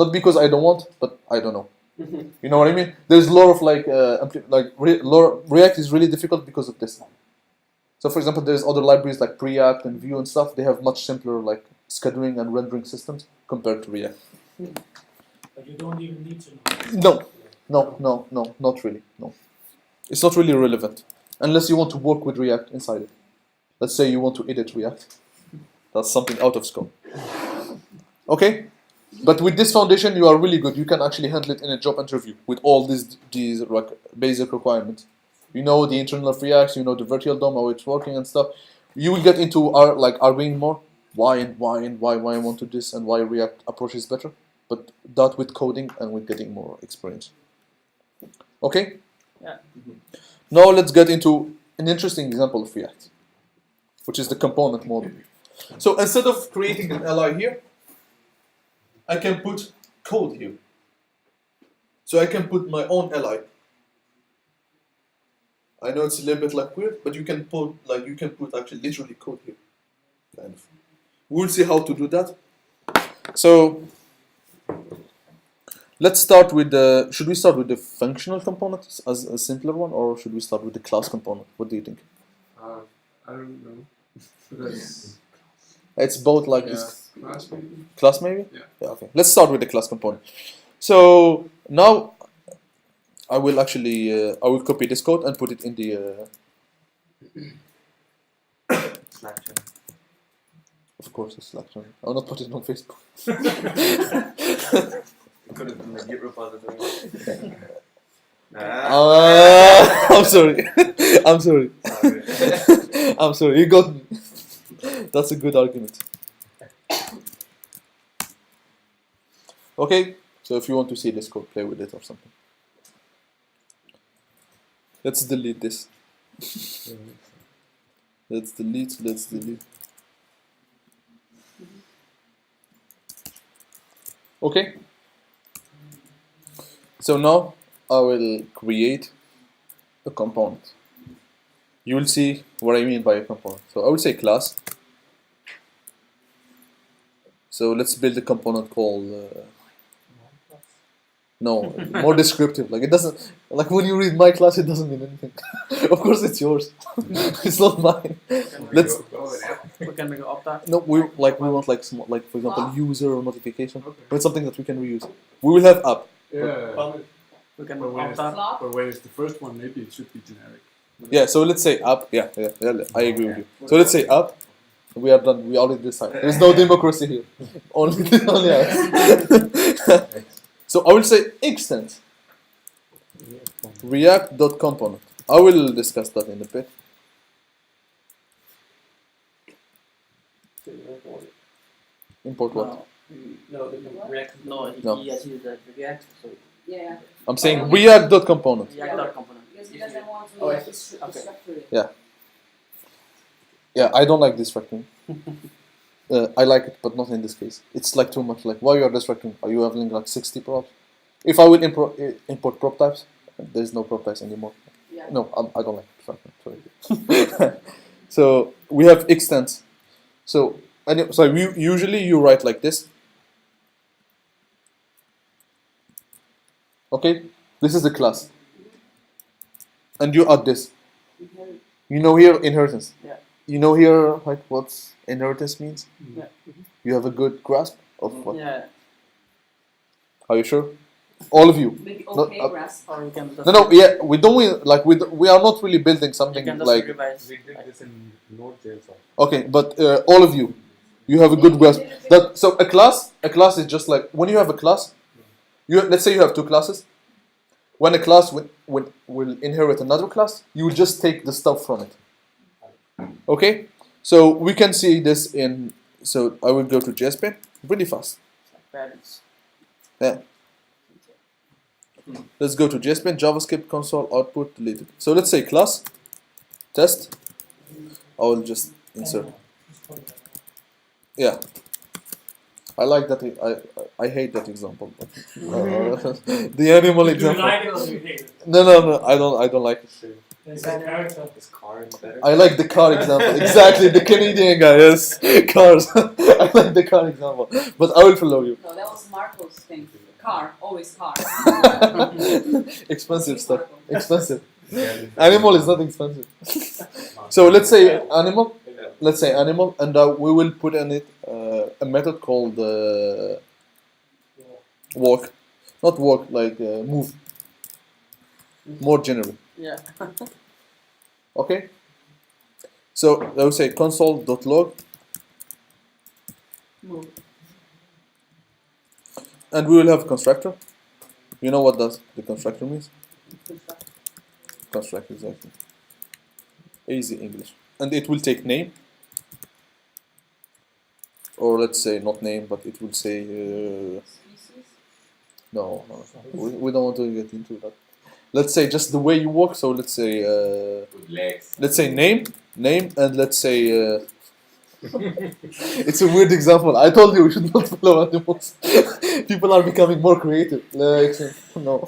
not because I don't want, but I don't know. You know what I mean? There's a lot of React is really difficult because of this. So for example, there's other libraries like Preact and Vue and stuff. They have much simpler like scheduling and rendering systems compared to React. But you don't even need to know. No, not really. No, it's not really relevant unless you want to work with React inside it. Let's say you want to edit React. That's something out of scope. Okay. But with this foundation, you are really good. You can actually handle it in a job interview with all these like basic requirements. You know the internal of React, you know the virtual DOM, how it's working and stuff. You will get into arguing more why I want to do this and why React approach is better. But that with coding and with getting more experience. Okay? Yeah. Now let's get into an interesting example of React, which is the component model. So instead of creating an li here, I can put code here. So I can put my own li. I know it's a little bit like weird, but you can put actually literally code here. Kind of. We'll see how to do that. So let's start with the. Should we start with the functional component as a simpler one, or should we start with the class component? What do you think? I don't know. Because, It's both like yeah, this. class maybe. Class maybe? Yeah. Okay. Let's start with the class component. So now I will actually I will copy this code and put it in the Slack channel. of course it's Slack channel. I will not put it on Facebook. Put it in the Git repository. I'm sorry. I'm sorry. I'm sorry. You got me. That's a good argument. Okay. So if you want to see this code, play with it or something. Let's delete this. Let's delete. Okay. So now I will create a component. You will see what I mean by a component. So I will say class. So let's build a component called no, more descriptive. Like it doesn't, like when you read my class, it doesn't mean anything. Of course, it's yours. It's not mine. Let's. We can make an opt-out. No, we want like small, like for example, user or notification. Okay. But it's something that we can reuse. We will have app. Yeah. We can But when, it's, opt-out. but when it's the first one, maybe it should be generic. Yeah. So let's say app. Yeah. I agree with you. So let's say app. We are done. We already decided. There's no democracy here. Only us. So I will say extend react.component. I will discuss that in a bit. Import what? No, React. No, No. he has used the React. So Yeah. I'm saying react.component. React component. Because he doesn't want to Oh, like, okay. structure it. Yeah, I don't like distracting. I like it, but not in this case. It's like too much. Like, why you are distracting? Are you having like 60 props? If I will import prop types, there's no prop types anymore. Yeah. No, I don't like distracting. Sorry. So we have extends. So usually you write like this. Okay, this is the class, and you add this. Inherit. You know here inheritance. Yeah. You know here like what inheritance means. Yeah. You have a good grasp of what. Yeah. Are you sure? All of you. Maybe Not okay, up. grasp. Or we can just. No. Yeah, we don't. We are not really building You something can just like. revise. We did this in Node.js. Okay, but all of you, you have a good grasp. That so a class is just like when you have a class. Let's say you have two classes. When a class will inherit another class, you will just take the stuff from it. Okay, so we can see this in. So I will go to JSPen really fast. Parents. Yeah. Let's go to JSPin, JavaScript console output deleted. So let's say class test. I will just insert. Yeah. I like that. I hate that example. The animal Do you example. like it or do you hate it? No. I don't like it. Then say character. Is car better? I like the car example. Exactly, the Canadian guy. Yes, cars. I like the car example. But I will follow you. No, that was Marco's thing. Car, always car. Expensive stuff. Expensive. Animal is not expensive. So let's say animal. Let's say animal, and we will put in it a method called walk. Not walk, like move. More general. Yeah. Okay. So I will say console.log, Move. and we will have constructor. You know what does the constructor means? Constructor, exactly. Easy English. And it will take name, or let's say not name, but it will say Species. no. We don't want to get into that. Let's say just the way you walk. So let's say With legs. let's say name, and let's say it's a weird example. I told you we should not follow animals. People are becoming more creative. Like, no.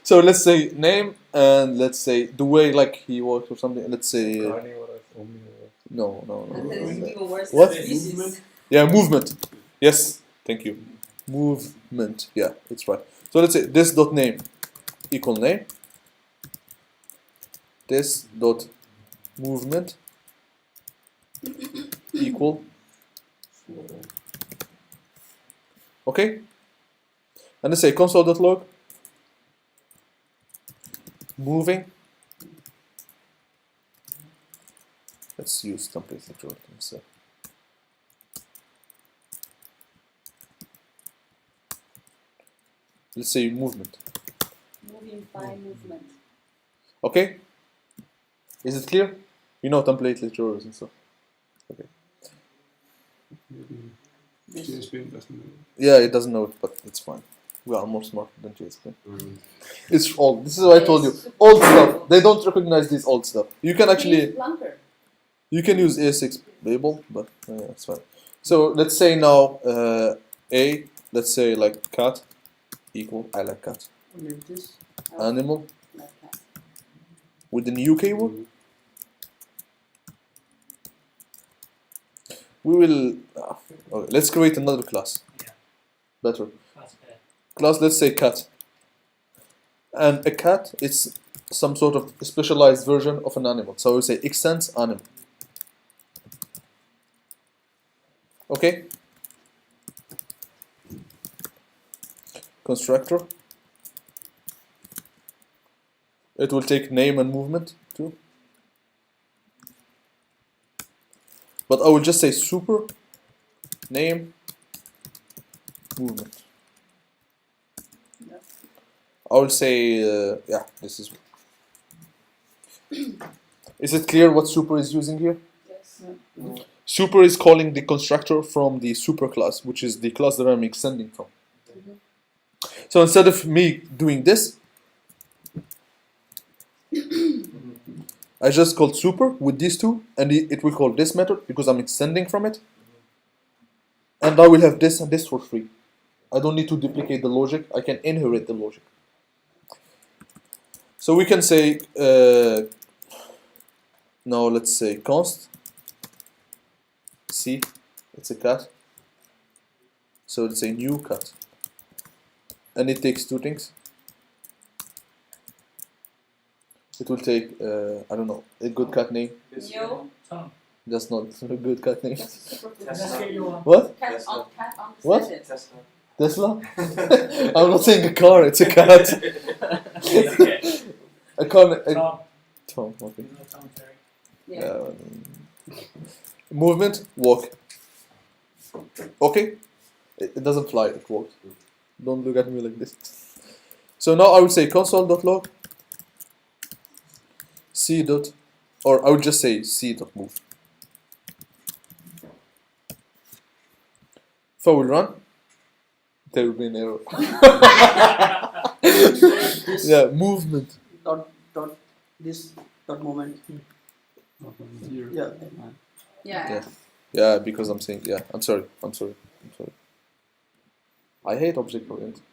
So let's say name, and let's say the way like he walks or something. Let's say no. And then it's even worse. What? Species. Yeah, movement. Yes, thank you. Movement. Yeah, it's right. So let's say this dot name equal name. This dot movement equal. Okay. And let's say console.log moving. Let's use template control instead. Let's say movement. Moving by movement. Okay? Is it clear? You know template lecturers and stuff. Okay. JSPin doesn't know. Yeah, it doesn't know it, but it's fine. We are more smart than JSPin. Mm. It's old. This is what I told you. Old stuff. They don't recognize this old stuff. You can actually Plunker. you can use ASX Babel, but it's fine. So let's say now A. Let's say like cat equal. I like cat. Leave this. Animal Like that. with the new keyword. We will. Okay, let's create another class. Yeah. Better. That's bad. Class, let's say cat. And a cat is some sort of specialized version of an animal. So we say extends animal. Okay? Constructor. It will take name and movement too. But I will just say super name movement. I will say, yeah, this is. Is it clear what super is using here? Yes. Super is calling the constructor from the super class, which is the class that I'm extending from. So instead of me doing this, I just called super with these two, and it will call this method because I'm extending from it. And I will have this and this for free. I don't need to duplicate the logic, I can inherit the logic. So we can say, now let's say const, C, it's a cat. So let's say new cat. And it takes two things. It will take, I don't know, a good cat name. Yo. Tom, That's not a good cat name. That's super good. let's get you one. What? Cat on cat on What? it. Tesla. Tesla? I'm not saying a car, it's a cat. A car. Tom, Tom, okay. you know Tom Terry. Yeah. Movement, walk. Okay? It doesn't fly, it walks. Don't look at me like this. So now I would say console.log c dot, or I would just say c dot move. If I will run, there will be an error. this Yeah, movement. dot this dot moment. Here. Yeah. Yeah. Yeah, because I'm saying, yeah, I'm sorry. I hate object oriented.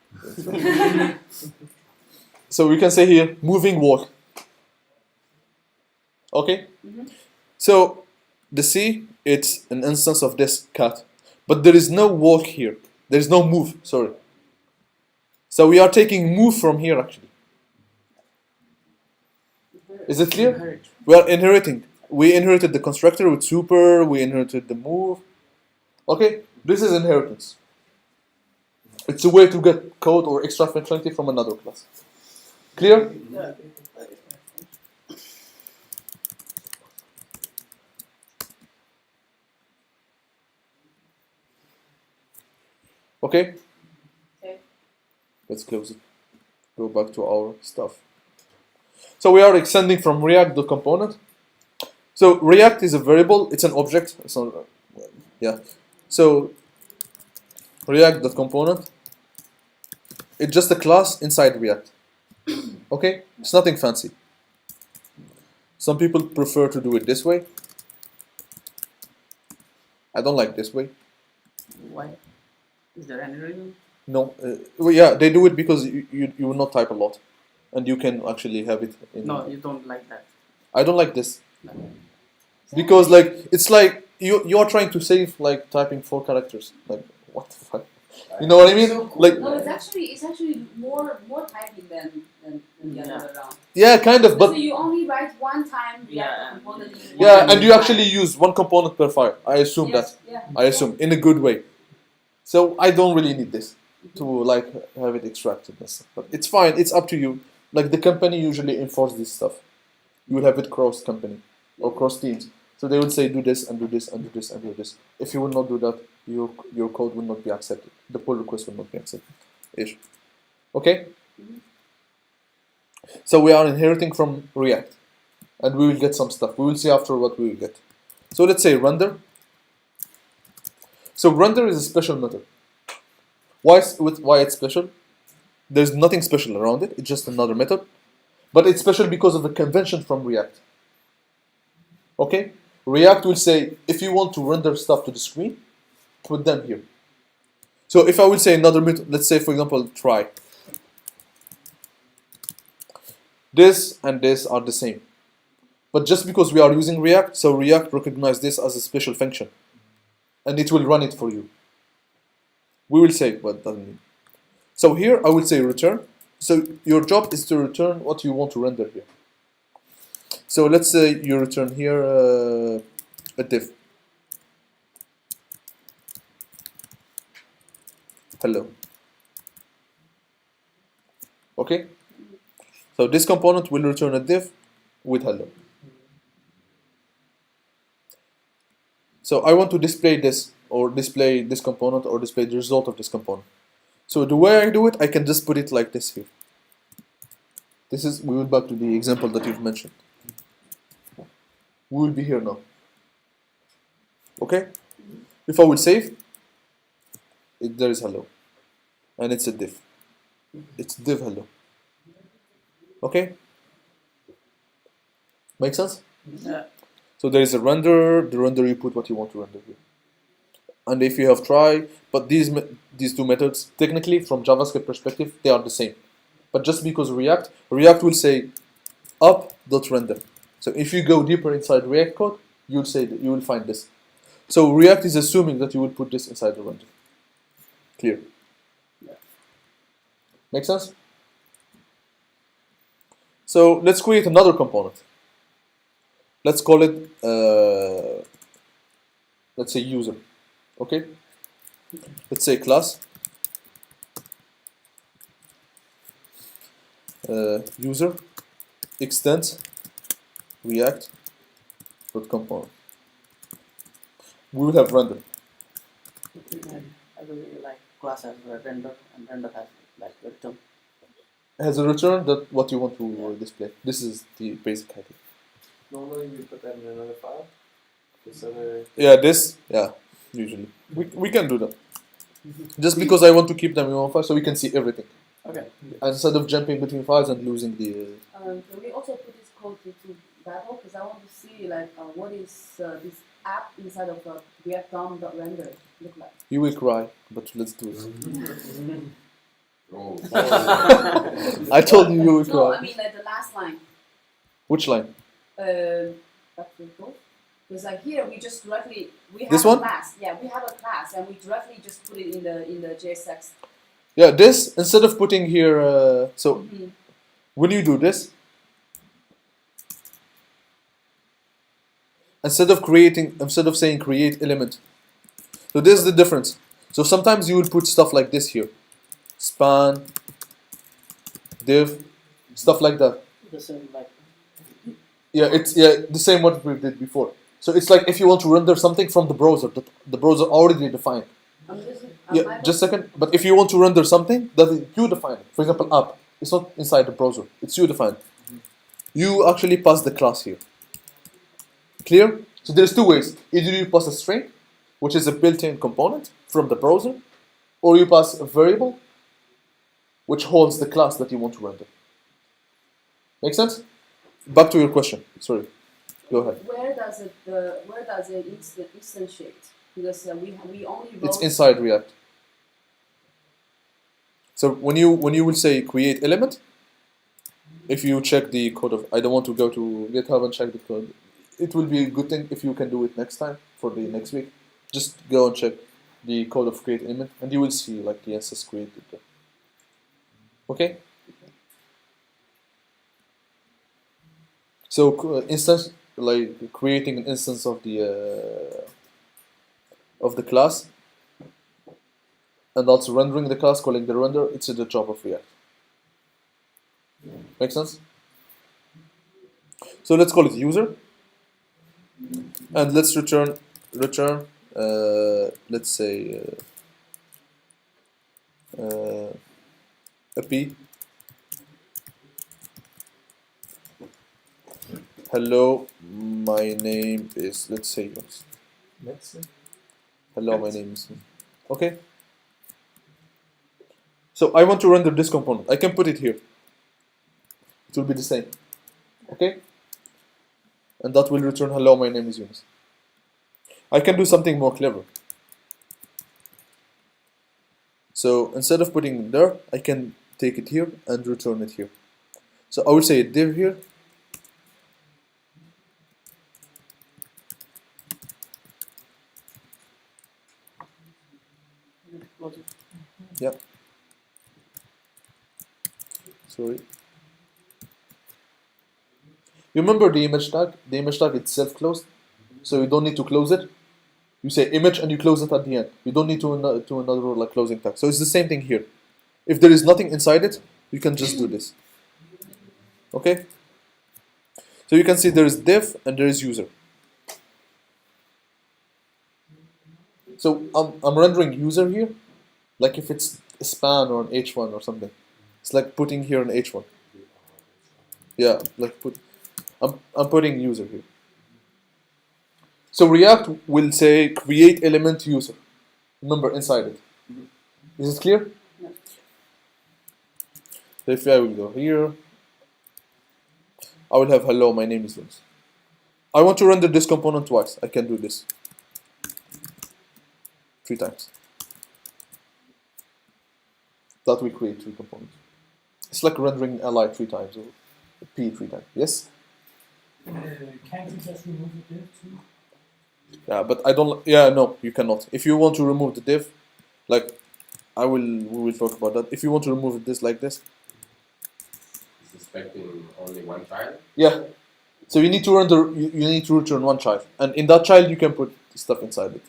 So we can say here, moving walk. Okay? So the C, it's an instance of this cat. But there is no walk here. There is no move, sorry. So we are taking move from here actually. Is it clear? Inherit. We are inheriting. We inherited the constructor with super, we inherited the move. Okay? This is inheritance. It's a way to get code or extra functionality from another class. Clear? Yeah. Okay? Okay. Let's close it. Go back to our stuff. So we are extending from React the component. So React is a variable, it's an object. It's not, yeah. So React.component, it's just a class inside React. Okay? It's nothing fancy. Some people prefer to do it this way. I don't like this way. Why? Is there any reason? No, well, yeah, they do it because you will not type a lot, and you can actually have it. In No, you don't like that. I don't like this because it's like you are trying to save like typing 4 characters. Like what the fuck? You know what I mean? Like No, it's actually more typing than the other way around. yeah, kind of, So but you only write one time React Yeah. component. yeah, and you actually use one component per file. I assume that. Yeah. I assume in a good way. So I don't really need this to like have it extracted and stuff. But it's fine. It's up to you. Like the company usually enforce this stuff. You will have it cross company or cross teams. So they will say do this and do this and do this and do this. If you will not do that, your code will not be accepted. The pull request will not be accepted. Ish. Okay? So we are inheriting from React. And we will get some stuff. We will see after what we will get. So let's say render. So render is a special method. Why it's special? There's nothing special around it. It's just another method. But it's special because of the convention from React. Okay? React will say, if you want to render stuff to the screen, put them here. So if I will say another method, let's say for example, try. This and this are the same. But just because we are using React, so React recognizes this as a special function. And it will run it for you. We will say what that means. So here I will say return. So your job is to return what you want to render here. So let's say you return here a div. Hello. Okay? So this component will return a div with hello. So I want to display this, or display this component, or display the result of this component. So the way I do it, I can just put it like this here. This is, we went back to the example that you've mentioned. We will be here now. Okay? If I will save, there is hello. And it's a div. It's div hello. Okay? Make sense? Yeah. So there is a render, the render you put what you want to render here. And if you have try, but these two methods, technically from JavaScript perspective, they are the same. But just because React will say up.render. So if you go deeper inside React code, you'll say that you will find this. So React is assuming that you will put this inside the render. Clear? Make sense? So let's create another component. Let's call it, let's say user. Okay? Let's say class user extends React component. We will have render. I really like class as a render and render has like return. Has a return that what you want to display. This is the basic idea. Normally we put that in another file. This other. Yeah, usually. We can do that. Just because I want to keep them in one file so we can see everything. Okay. instead of jumping between files and losing the. Can we also put this code into Babel? Because I want to see like what is this app inside of React DOM.render look like. You will cry, but let's do it. Oh. I told you will No, cry. I mean like the last line. Which line? Back to code. Because like here we just directly we have This a one? class. Yeah, we have a class and we directly just put it in the JSX. Yeah, this instead of putting here. So Mhm. when you do this, instead of saying create element. So this is the difference. So sometimes you will put stuff like this here, span, div, stuff like that. The same like Yeah, it's the same what we did before. So it's like if you want to render something from the browser, that the browser already defined. Yeah, just a second. But if you want to render something that you define, for example, app, it's not inside the browser. It's you define. You actually pass the class here. Clear? So there's two ways. Either you pass a string, which is a built-in component from the browser, or you pass a variable, which holds the class that you want to render. Make sense? Back to your question. Sorry. Go ahead. Where does it instantiate? Because we only wrote. It's inside React. So when you will say create element, if you check the code of, I don't want to go to GitHub and check the code. It will be a good thing if you can do it next time for the next week. Just go and check the code of create element, and you will see like the instance created there. Okay. So instance, like creating an instance of the class, and also rendering the class, calling the render. It's the job of React. Make sense? So let's call it user, and let's return. Let's say a p. Hello, my name is, let's say, hello, my name is, okay. So I want to render this component. I can put it here. It will be the same, okay. And that will return hello, my name is Yunus. I can do something more clever. So instead of putting it there, I can take it here and return it here. So I will say a div here. logic. Yep. Sorry. You remember the image tag? The image tag is self-closed, so you don't need to close it. You say image and you close it at the end. You don't need to another like closing tag. So it's the same thing here. If there is nothing inside it, you can just do this. Okay? So you can see there is div and there is user. So I'm rendering user here, like if it's a span or an h1 or something. It's like putting here an h1. Yeah, like I'm putting user here. So React will say create element user. Remember inside it. Is it clear? No. So if I will go here, I will have hello, my name is Yunus. I want to render this component twice. I can do this 3 times. That will create 3 components. It's like rendering li 3 times or p 3 times. Yes? Can't you just remove the div too? Yeah, but I don't. Yeah, no, you cannot. If you want to remove the div, like we will talk about that. If you want to remove this like this, Suspecting only one child. yeah. So you need to render. You need to return 1 child, and in that child you can put stuff inside it.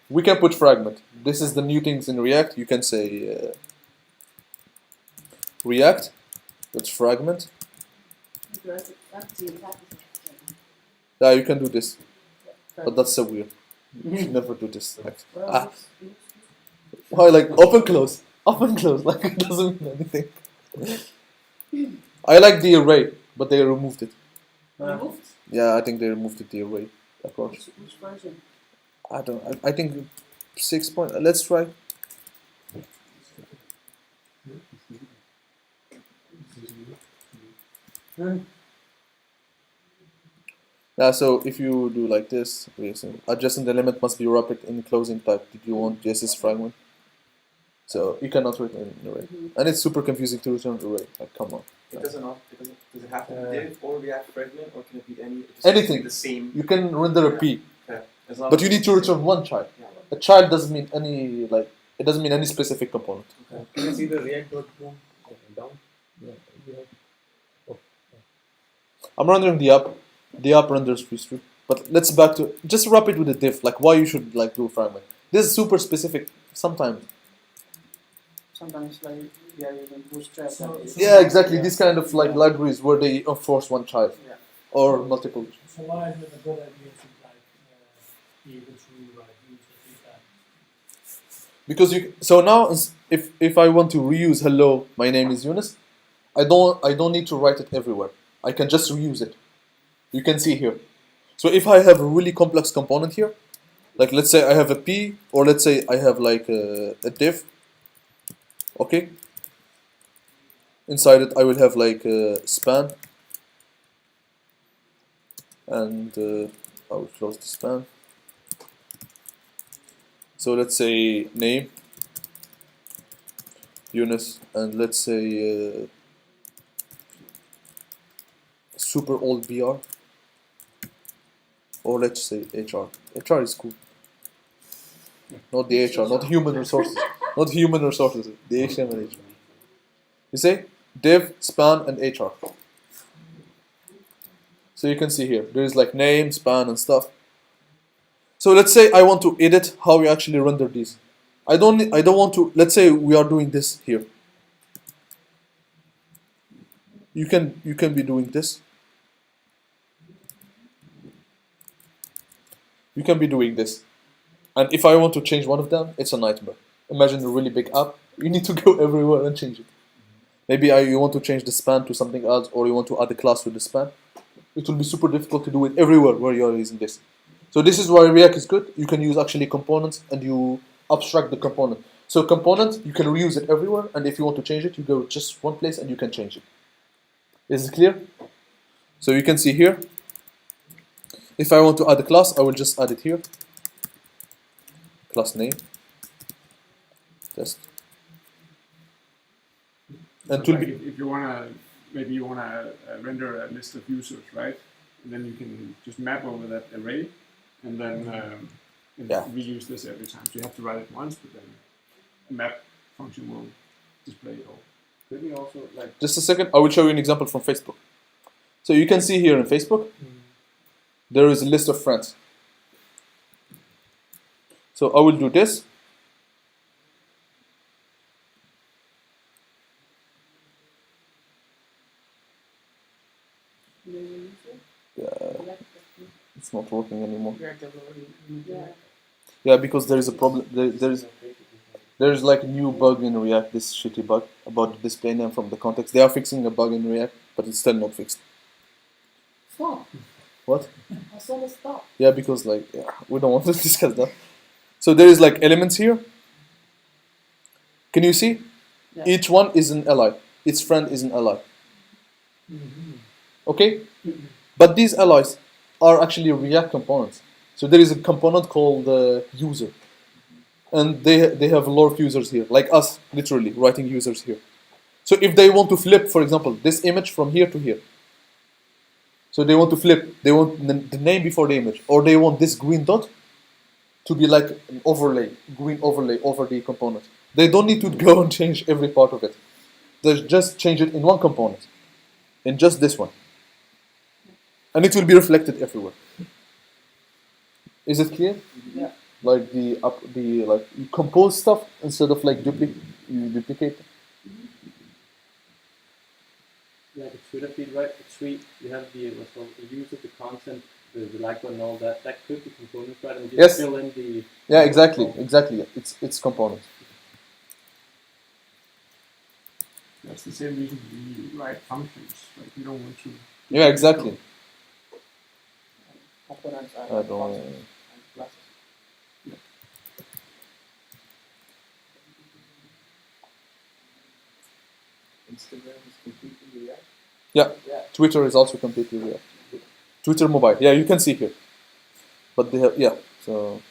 We can put fragment. This is the new things in React. You can say React. That's fragment. Yeah, you can do this, but that's so weird. You should never do this. Like, why, like open close, like it doesn't mean anything. I like the array, but they removed it. Removed? Yeah, I think they removed it, the array approach. Which version? I don't. I think 6 point. Let's try. Yeah, so if you do like this, adjusting the limit must be rapid in closing type. Did you want JSS fragment? So you cannot return an array. And it's super confusing to return an array. Like, come on. It does it have to be div or React fragment, or can it be any? It just Anything. has to be the same. You can render a P, Okay. As long but as you need to return one child. Yeah. A child doesn't mean any, like, it doesn't mean any specific component. Can you see the React.com down? I'm rendering the app. The app renders free. But let's back to, just wrap it with a div, like why you should like do a fragment. This is super specific sometimes. Sometimes like we are using Bootstrap. So- and- Yeah, exactly. Yeah. These kind of like libraries where they enforce one child Yeah. or multiple. So why is it a good idea to like be able to like use the feedback? Because so now if I want to reuse hello, my name is Yunus, I don't need to write it everywhere. I can just reuse it. You can see here. So if I have a really complex component here, like let's say I have a P, or let's say I have like a div, okay? Inside it I will have like a span, and I will close the span. So let's say name, Yunus, and let's say super old BR, or let's say HR. HR is cool. Not the HR, not human resources, not human resources. The HTML HR. You say div, span, and HR. So you can see here there is like name, span, and stuff. So let's say I want to edit how we actually render these. I don't want to. Let's say we are doing this here. You can be doing this. You can be doing this. And if I want to change one of them, it's a nightmare. Imagine a really big app. You need to go everywhere and change it. Maybe you want to change the span to something else, or you want to add a class with the span. It will be super difficult to do it everywhere where you are using this. So this is why React is good. You can use actually components, and you abstract the component. So component, you can reuse it everywhere, and if you want to change it, you go just one place and you can change it. Is it clear? So you can see here. If I want to add a class, I will just add it here. Class name. Test. And So it will like be, if you wanna, maybe you wanna render a list of users, right? And then you can just map over that array, and then Yeah. reuse this every time. So you have to write it once, but then a map function will display it all. Could we also like just a second, I will show you an example from Facebook. So you can see here in Facebook, there is a list of friends. So I will do this. It's not working anymore. React developer. Yeah. Yeah, because there is a problem. There's like a new bug in React, this shitty bug about the display name from the context. They are fixing a bug in React, but it's still not fixed. Stop. What? I saw the stop. Yeah, because like we don't want to discuss that. So there is like elements here. Can you see? Yeah. Each one is an ally. Its friend is an ally. Okay? But these allies are actually React components. So there is a component called user. And they have a lot of users here, like us, literally, writing users here. So if they want to flip, for example, this image from here to here. So they want to flip, they want the name before the image, or they want this green dot to be like an overlay, green overlay over the component. They don't need to go and change every part of it. They just change it in one component, in just this one. And it will be reflected everywhere. Is it clear? Yeah. Like like you compose stuff instead of like you duplicate. like a Twitter feed, right? A tweet, you have the what's called the user, the content, the like button, all that. That could be components, right? And you Yes. fill in the Yeah, exactly. It's components. That's the same reason we write functions. Like we don't want to. Yeah, exactly. Components are I don't. functions and classes. Instagram is completely React. Yeah, Twitter is also completely React. Twitter mobile. Yeah, you can see here. But they have, yeah, so.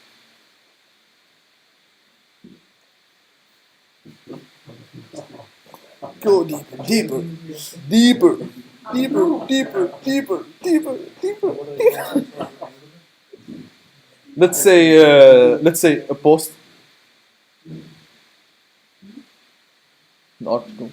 Go deeper, deeper, deeper, deeper, deeper, deeper, deeper, deeper, deeper. Let's say a post, an article.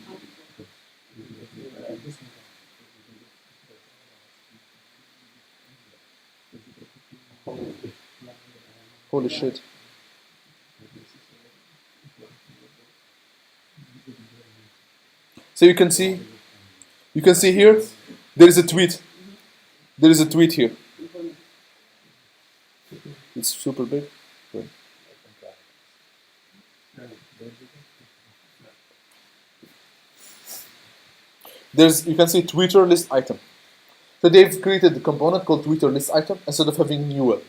Holy shit. So you can see here, there is a tweet. There is a tweet here. It's super big. Wait. You can see Twitter list item. So they've created a component called Twitter list item instead of having new web.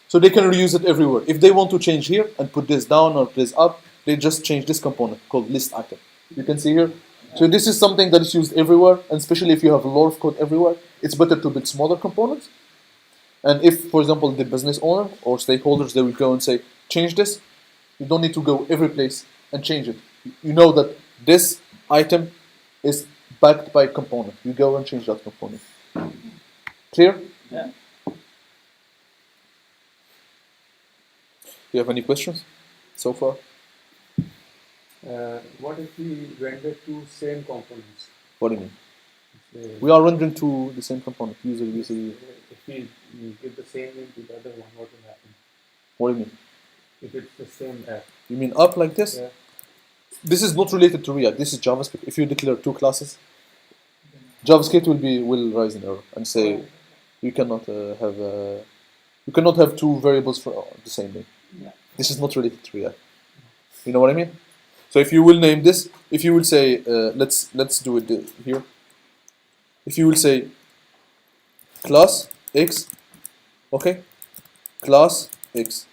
So they can reuse it everywhere. If they want to change here and put this down or this up, they just change this component called list item. You can see here. So this is something that is used everywhere, and especially if you have a lot of code everywhere, it's better to build smaller components. And if, for example, the business owner or stakeholders, they will go and say, change this, you don't need to go every place and change it. You know that this item is backed by a component. You go and change that component. Clear? Yeah. Do you have any questions so far? What if we render two same components? What do you mean? Say, We are rendering to the same component, user. if we give the same name to the other one, what will happen? What do you mean? If it's the same app. You mean up like this? Yeah. This is not related to React. This is JavaScript. If you declare two classes, JavaScript will rise an error and say you cannot have two variables for the same name. Yeah. This is not related to React. You know what I mean? So if you will name this, if you will say let's do it here. If you will say class X, okay, class X.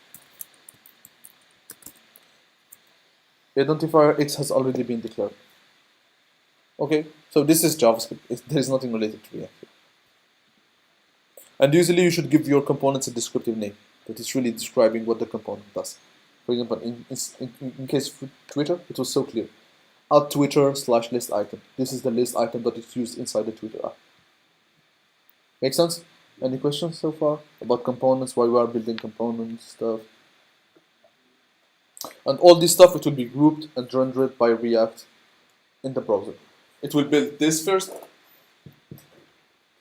Identifier X has already been declared. Okay, so this is JavaScript. There is nothing related to React. And usually you should give your components a descriptive name that is really describing what the component does. For example, in case of Twitter, it was so clear. Add Twitter / list item. This is the list item that is used inside the Twitter app. Make sense? Any questions so far about components, why we are building components, stuff? And all this stuff, it will be grouped and rendered by React in the browser. It will build this first,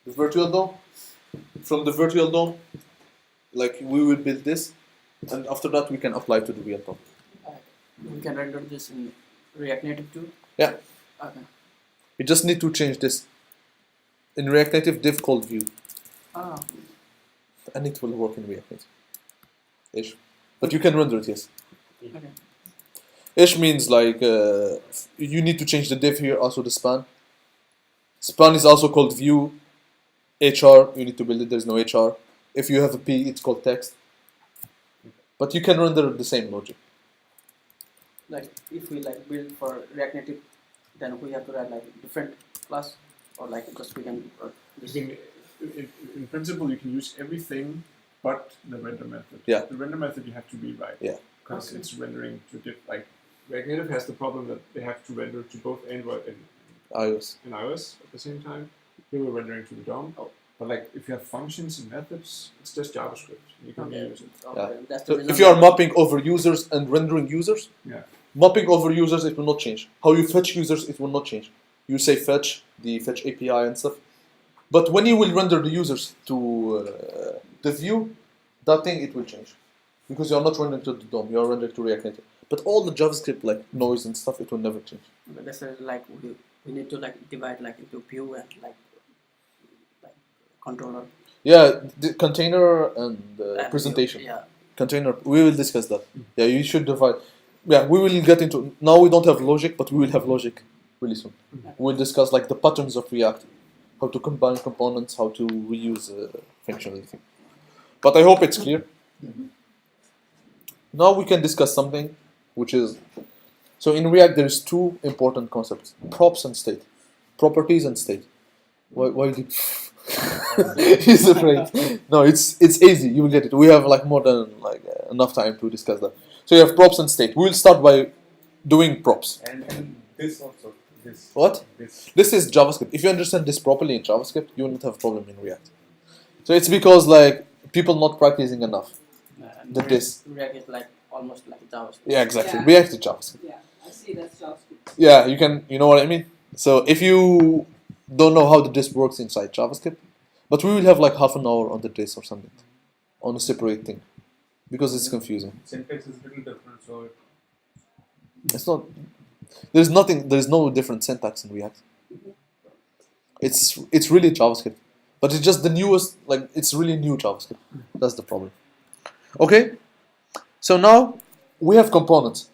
the virtual DOM. From the virtual DOM, like we will build this, and after that we can apply to the real DOM. We can render this in React Native too? Yeah. Okay. You just need to change this. In React Native, div called view, Ah, and it will work in React Native. Ish. But you can render it, yes. okay. Ish means like you need to change the div here, also the span. Span is also called view. HR, you need to build it, there's no HR. If you have a P, it's called text. But you can render the same logic. Like if we like build for React Native, then we have to write like different class, or like just we can. In principle, you can use everything but the render method. Yeah. The render method you have to rewrite. Yeah. Because Okay. it's rendering to like React Native has the problem that they have to render to both Android iOS. and iOS at the same time. Here we're rendering to the DOM. Oh. But like if you have functions and methods, it's just JavaScript. You can Okay. use it. Okay, that's the So reason if you are why- mapping over users and rendering users, Yeah. mapping over users, it will not change. How you fetch users, it will not change. You say fetch, the fetch API and stuff. But when you will render the users to the view, that thing, it will change. Because you are not rendering to the DOM, you are rendering to React Native. But all the JavaScript, like noise and stuff, it will never change. But that's like we need to like divide like into view and like controller. Yeah, the container and and presentation. view. Yeah. Container, we will discuss that. Yeah, you should divide. Yeah, we will get into. Now we don't have logic, but we will have logic really soon. We'll discuss like the patterns of React, how to combine components, how to reuse functionality. But I hope it's clear. Now we can discuss something, which is so in React there is two important concepts: props and state, properties and state. Why did he's afraid? No, it's easy. You will get it. We have like more than enough time to discuss that. So you have props and state. We will start by doing props. And this also. This. What? This. This is JavaScript. If you understand this properly in JavaScript, you will not have a problem in React. So it's because like people not practicing enough. That this. React is like almost like JavaScript. Yeah, exactly. Yeah. React is JavaScript. Yeah, I see that's JavaScript. Yeah, you know what I mean? So if you don't know how the disk works inside JavaScript, but we will have like half an hour on the disk or something, on a separate thing, because it's confusing. Syntax is a little different, so It's not. There's no different syntax in React. It's really JavaScript, but it's just the newest. Like it's really new JavaScript. That's the problem. Okay, so now we have components,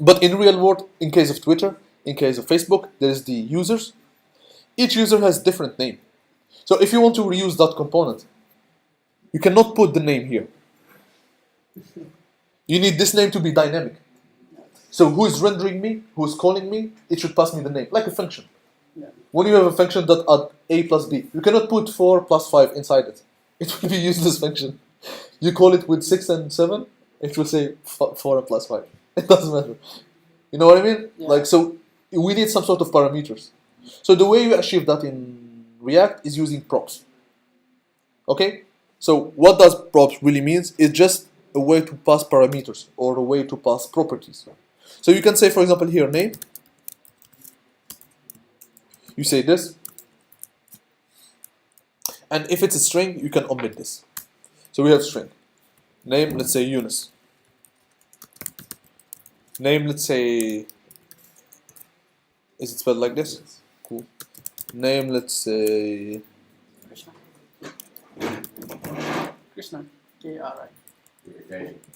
but in real world, in case of Twitter, in case of Facebook, there's the users. Each user has different name. So if you want to reuse that component, you cannot put the name here. You need this name to be dynamic. So who is rendering me, who is calling me, it should pass me the name, like a function. Yeah. When you have a function that add a plus b, you cannot put 4 plus 5 inside it. It will be useless function. You call it with 6 and 7, it will say 4 and plus 5. It doesn't matter. You know what I mean? Yeah. Like, so we need some sort of parameters. So the way you achieve that in React is using props. Okay? So what does props really means? It's just a way to pass parameters or a way to pass properties. So you can say, for example, here name. You say this. And if it's a string, you can omit this. So we have string. Name, let's say Yunus. Name, let's say, is it spelled like this? Cool. Name, let's say, Krishna. K-R-I.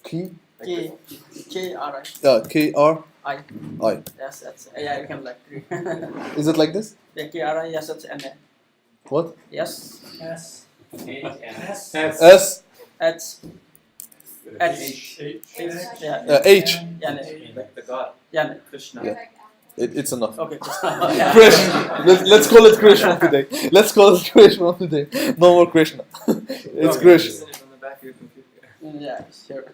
Key. K-R-I. K-R-I. Yes, that's, yeah, you can like, Is it like this? yeah, K-R-I, yes, that's N-A. What? Yes, S. S. S. H, H. yeah, H. yeah, Like the god. yeah, Krishna. Yeah. It's enough. okay, Krishna. Let's call it Krishna today. Let's call it Krishna today. No more Krishna. It's Krish. On the back of your computer. yeah, sure.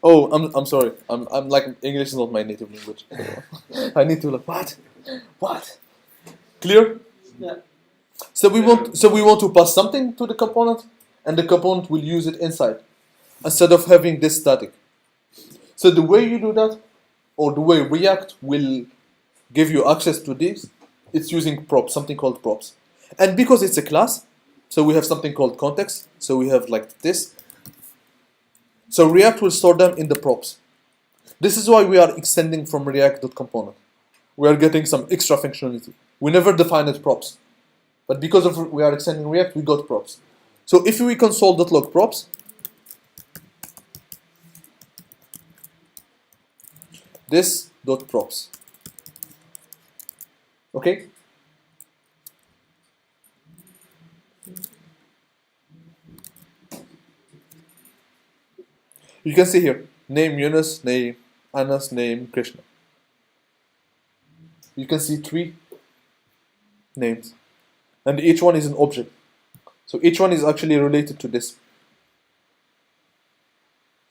Oh, I'm sorry. I'm like English is not my native language. I need to like what? Clear? Yeah. So we want to pass something to the component, and the component will use it inside, instead of having this static. So the way you do that, or the way React will give you access to this, it's using props, something called props. And because it's a class, so we have something called context. So we have like this. So React will store them in the props. This is why we are extending from React.component. We are getting some extra functionality. We never defined props. But because of we are extending React, we got props. So if we console.log props, this dot props. Okay? You can see here, name Yunus, name Anas, name Krishna. You can see 3 names. And each one is an object. So each one is actually related to this.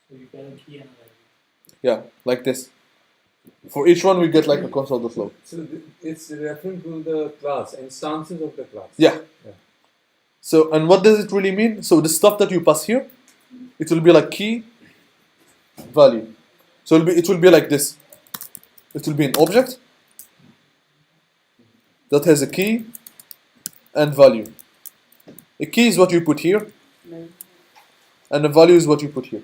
So you get a key and Yeah, like this. For each one we get like a console.log. So it's referring to the class, instances of the class. Yeah. So, and what does it really mean? So the stuff that you pass here, it will be like key, value. So it will be like this. It will be an object that has a key and value. A key is what you put here, and a value is what you put here.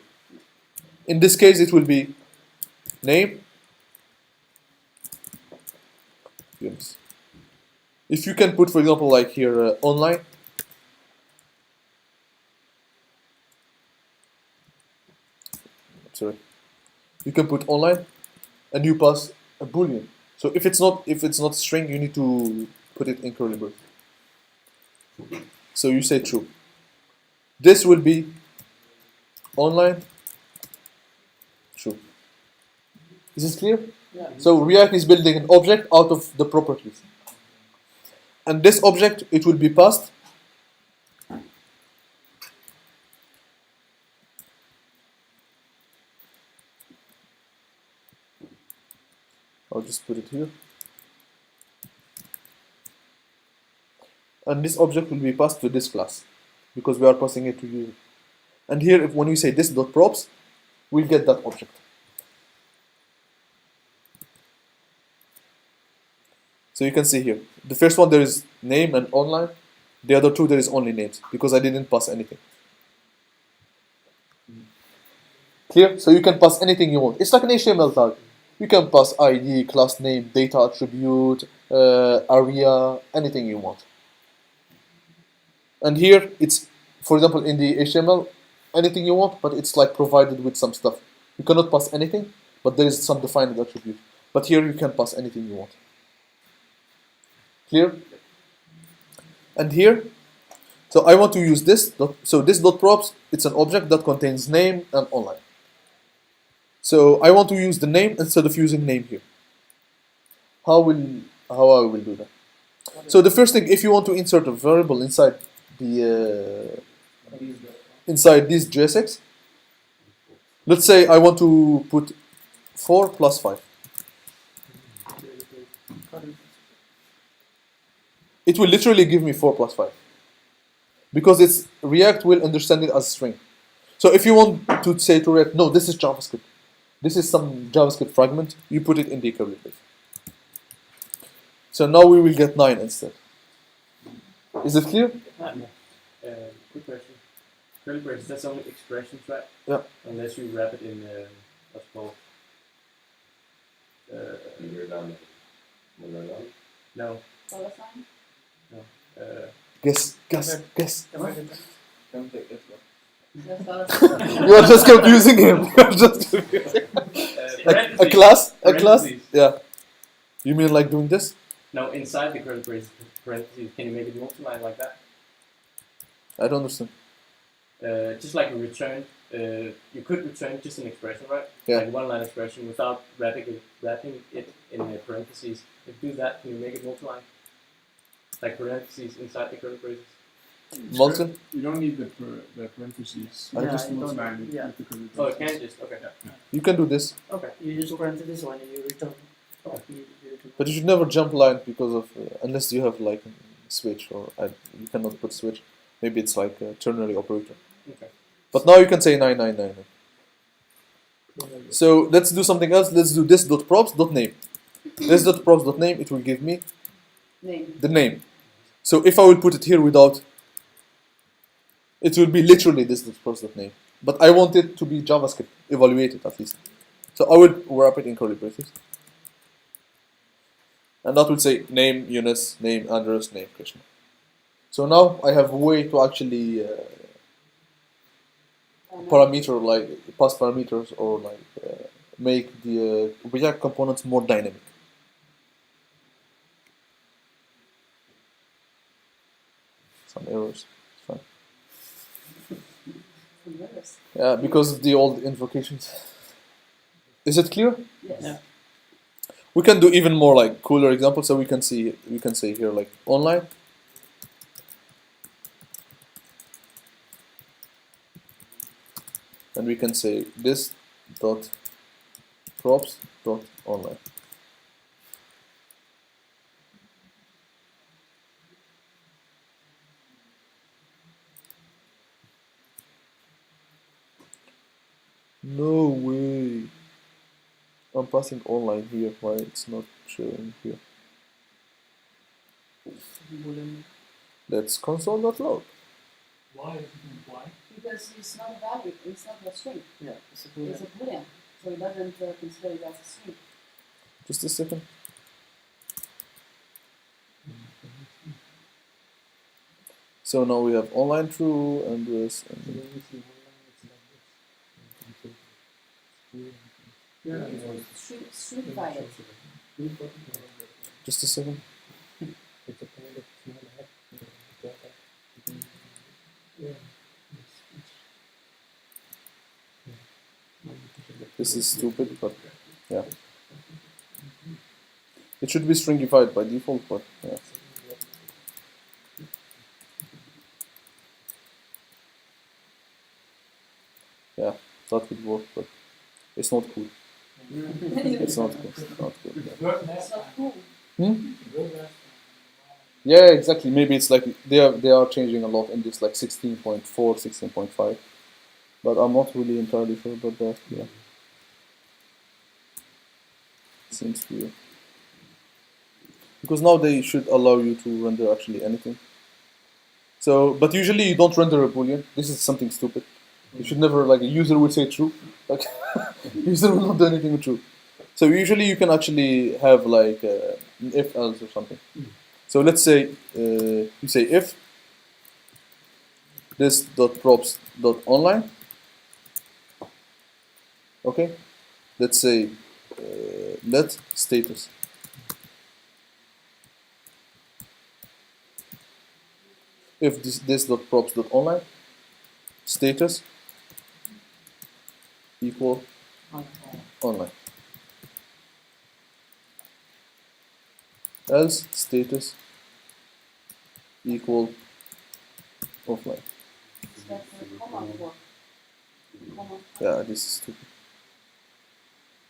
In this case, it will be name. Yes. If you can put, for example, like here, online. Sorry. You can put online, and you pass a boolean. So if it's not string, you need to put it in curly braces. So you say true. This will be online true. Is this clear? Yeah. So React is building an object out of the properties. and this object, it will be passed I'll just put it here. And this object will be passed to this class because we are passing it to user. And here, when we say this dot props, we'll get that object. So you can see here, the first one there is name and online. The other two there is only names because I didn't pass anything. Clear? So you can pass anything you want. It's like an HTML tag. You can pass ID, class name, data attribute, area, anything you want. And here it's, for example, in the HTML, anything you want, but it's like provided with some stuff. You cannot pass anything, but there is some defined attribute. But here you can pass anything you want. Clear? And here, so I want to use this. So this dot props, it's an object that contains name and online. So I want to use the name instead of using name here. How I will do that? So the first thing, if you want to insert a variable inside the inside this JSX, let's say I want to put 4 plus 5. It will literally give me 4 plus 5 because it's React will understand it as string. So if you want to say to React, no, this is JavaScript. This is some JavaScript fragment. You put it in the curly brace. So now we will get 9 instead. Is it clear? Quick question. Curly braces, that's only expressions, right? Yeah. Unless you wrap it in what's called. You're done. You're done. No. Dollar sign? Guess. Don't take this one. That's dollar sign. You are just confusing him. You are just confusing. A class? A class? Parentheses. Yeah. You mean like doing this? No, inside the curly braces, parentheses, can you make it multi-line like that? I don't understand. Just like a return, you could return just an expression, right? Yeah. Like one-line expression without wrapping it in parentheses. If you do that, can you make it multi-line? Like parentheses inside the curly braces. Molten? You don't need the parentheses. I You Yeah, just you don't- multiply it yeah. with the curly Oh, it braces. can just, okay. You can do this. Okay. You use parentheses when you return. But you should never jump line because of, unless you have like a switch or you cannot put switch. Maybe it's like a ternary operator. Okay. But now you can say 9999. So let's do something else. Let's do this dot props dot name. This dot props dot name, it will give me Name. the name. So if I will put it here without, it will be literally this dot props dot name. But I want it to be JavaScript evaluated at least. So I will wrap it in curly braces. And that would say name Yunus, name Andres, name Krishna. So now I have a way to actually parameter, like pass parameters or like make the React components more dynamic. Some errors. It's fine. Yes. Yeah, because of the old invocations. Is it clear? Yes. Yeah. We can do even more like cooler examples. So we can say here like online. And we can say this dot props dot online. No way. I'm passing online here. Why it's not showing here? Let's console.log. Why? Why? Because it's not a value, it's not a string. Yeah, it's a It's a boolean. So it doesn't consider it as a string. Just a second. So now we have online true and this. And Stringify it. just a second. This is stupid, but yeah. It should be stringified by default, but yeah. thought would work, but it's not cool. It's not cool. Not cool. Yeah. It's not cool. Yeah, exactly. Maybe it's like they are changing a lot in this like 16.4, 16.5. But I'm not really entirely sure about that. Yeah. Seems weird. Because now they should allow you to render actually anything. So, but usually you don't render a boolean. This is something stupid. You should never, like, a user would say true. Like, user will not do anything with true. So usually you can actually have like an if else or something. So let's say you say if this dot props dot online. Okay. Let's say let status. If this dot props dot online status equal online. Else status equal offline. It's like a common work. Common. Yeah, this is stupid.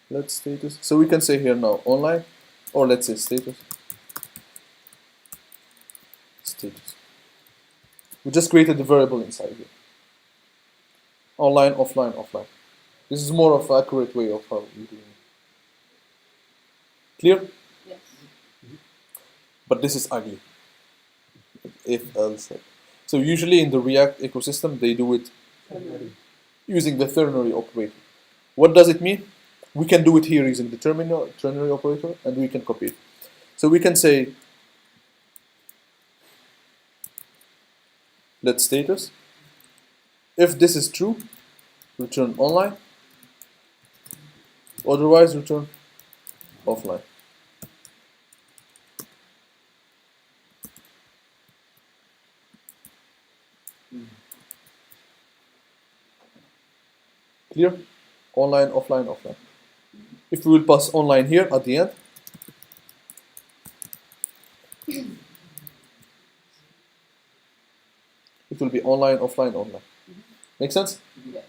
Let status. So we can say here now online, or let's say status. Status. We just created the variable inside here. Online, offline, offline. This is more of an accurate way of how we do it. Clear? Yes. But this is ugly. If else. So usually in the React ecosystem, they do it using the ternary operator. What does it mean? We can do it here using the ternary operator, and we can copy it. So we can say let status. If this is true, return online. Otherwise, return offline. Clear? Online, offline, offline. If we will pass online here at the end, it will be online, offline, online. Make sense? Yeah.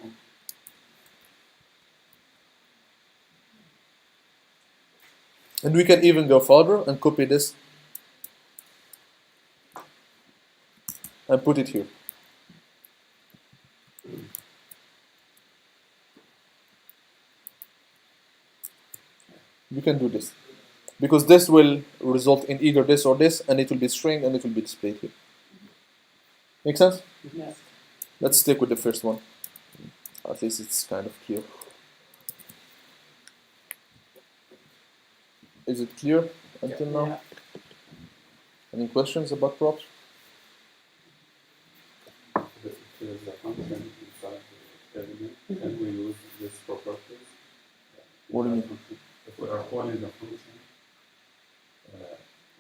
And we can even go further and copy this and put it here. You can do this because this will result in either this or this, and it will be string and it will be displayed here. Make sense? Yes. Let's stick with the first one. At least it's kind of clear. Is it clear until now? Any questions about props? There's a function inside the element, and we use this properties. What do you mean? If we are calling the function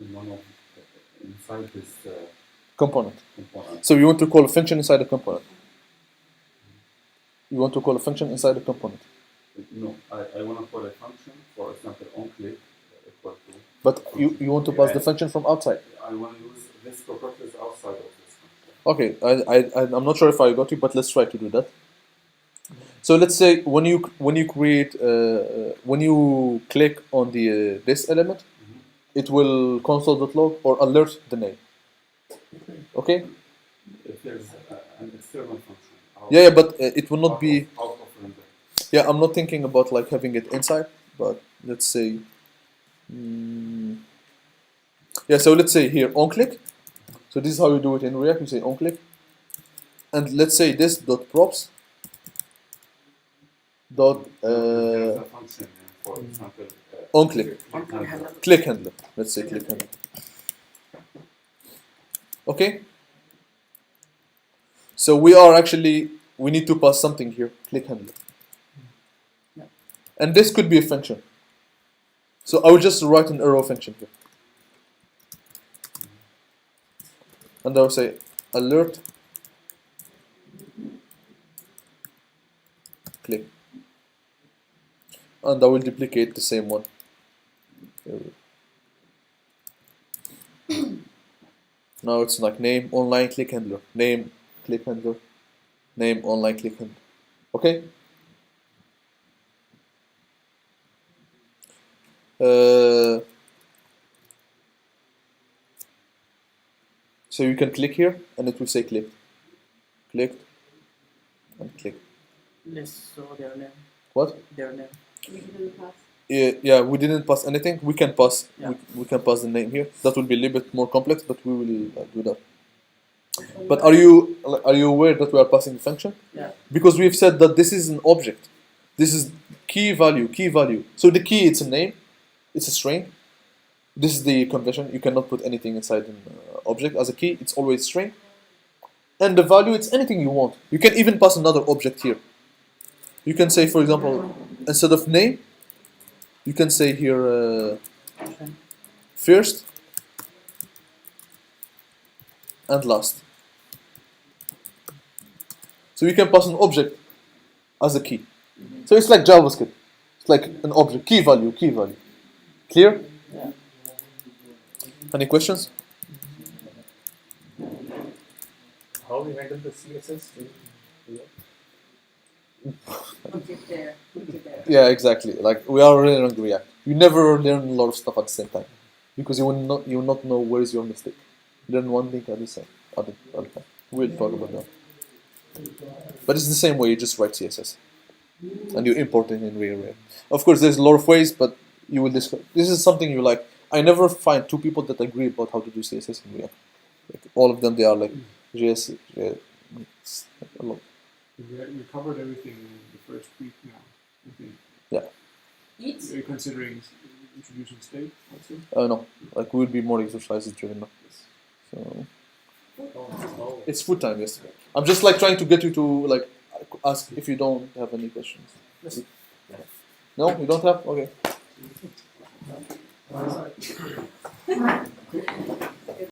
in one of inside this Component. component. So you want to call a function inside a component. You want to call a function inside a component. No, I want to call a function, for example, onClick equal to. But you want to pass the function from outside. I want to use this properties outside of this function. Okay, I'm not sure if I got you, but let's try to do that. So let's say when you create when you click on the this element, it will console.log or alert the name. Okay. If there's an external function. Yeah, but it will not be. Out of render. Yeah, I'm not thinking about like having it inside, but let's say. Yeah, so let's say here onClick. So this is how you do it in React. You say onClick, and let's say this dot props dot There's a function, for example, onClick. Click handler. Let's say click handler. Okay. So we need to pass something here. Click handler. And this could be a function. So I will just write an arrow function here. And I will say alert click. And I will duplicate the same one. Now it's like name online click handler, name click handler, name online click handler. Okay? So you can click here, and it will say clicked, clicked, and clicked. Let's show their name. What? Their name. We didn't pass. Yeah, we didn't pass anything. We can pass. Yeah. We can pass the name here. That will be a little bit more complex, but we will do that. But are you aware that we are passing the function? Yeah. Because we've said that this is an object. This is key value, key value. So the key, it's a name, it's a string. This is the convention. You cannot put anything inside an object as a key. It's always string. And the value, it's anything you want. You can even pass another object here. You can say, for example, instead of name, you can say here first and last. So you can pass an object as a key. So it's like JavaScript. It's like an object, key value, key value. Clear? Yeah. Any questions? How we handle the CSS? Put it there. Put it there. Yeah, exactly. Like we are learning React. You never learn a lot of stuff at the same time because you will not know where is your mistake. Learn one thing at the same other time. We'll talk about that. But it's the same way. You just write CSS and you import it in React. Of course, there's a lot of ways, but you will discuss. This is something you like. I never find two people that agree about how to do CSS in React. Like, all of them, they are like JS. It's a lot. You covered everything in the first week now, I think. Yeah. Eat. Are you considering introducing state also? No, like we'll be more exercises driven now. So Oh. it's food time. Yes. I'm just like trying to get you to like ask if you don't have any questions. No, you don't have. Okay.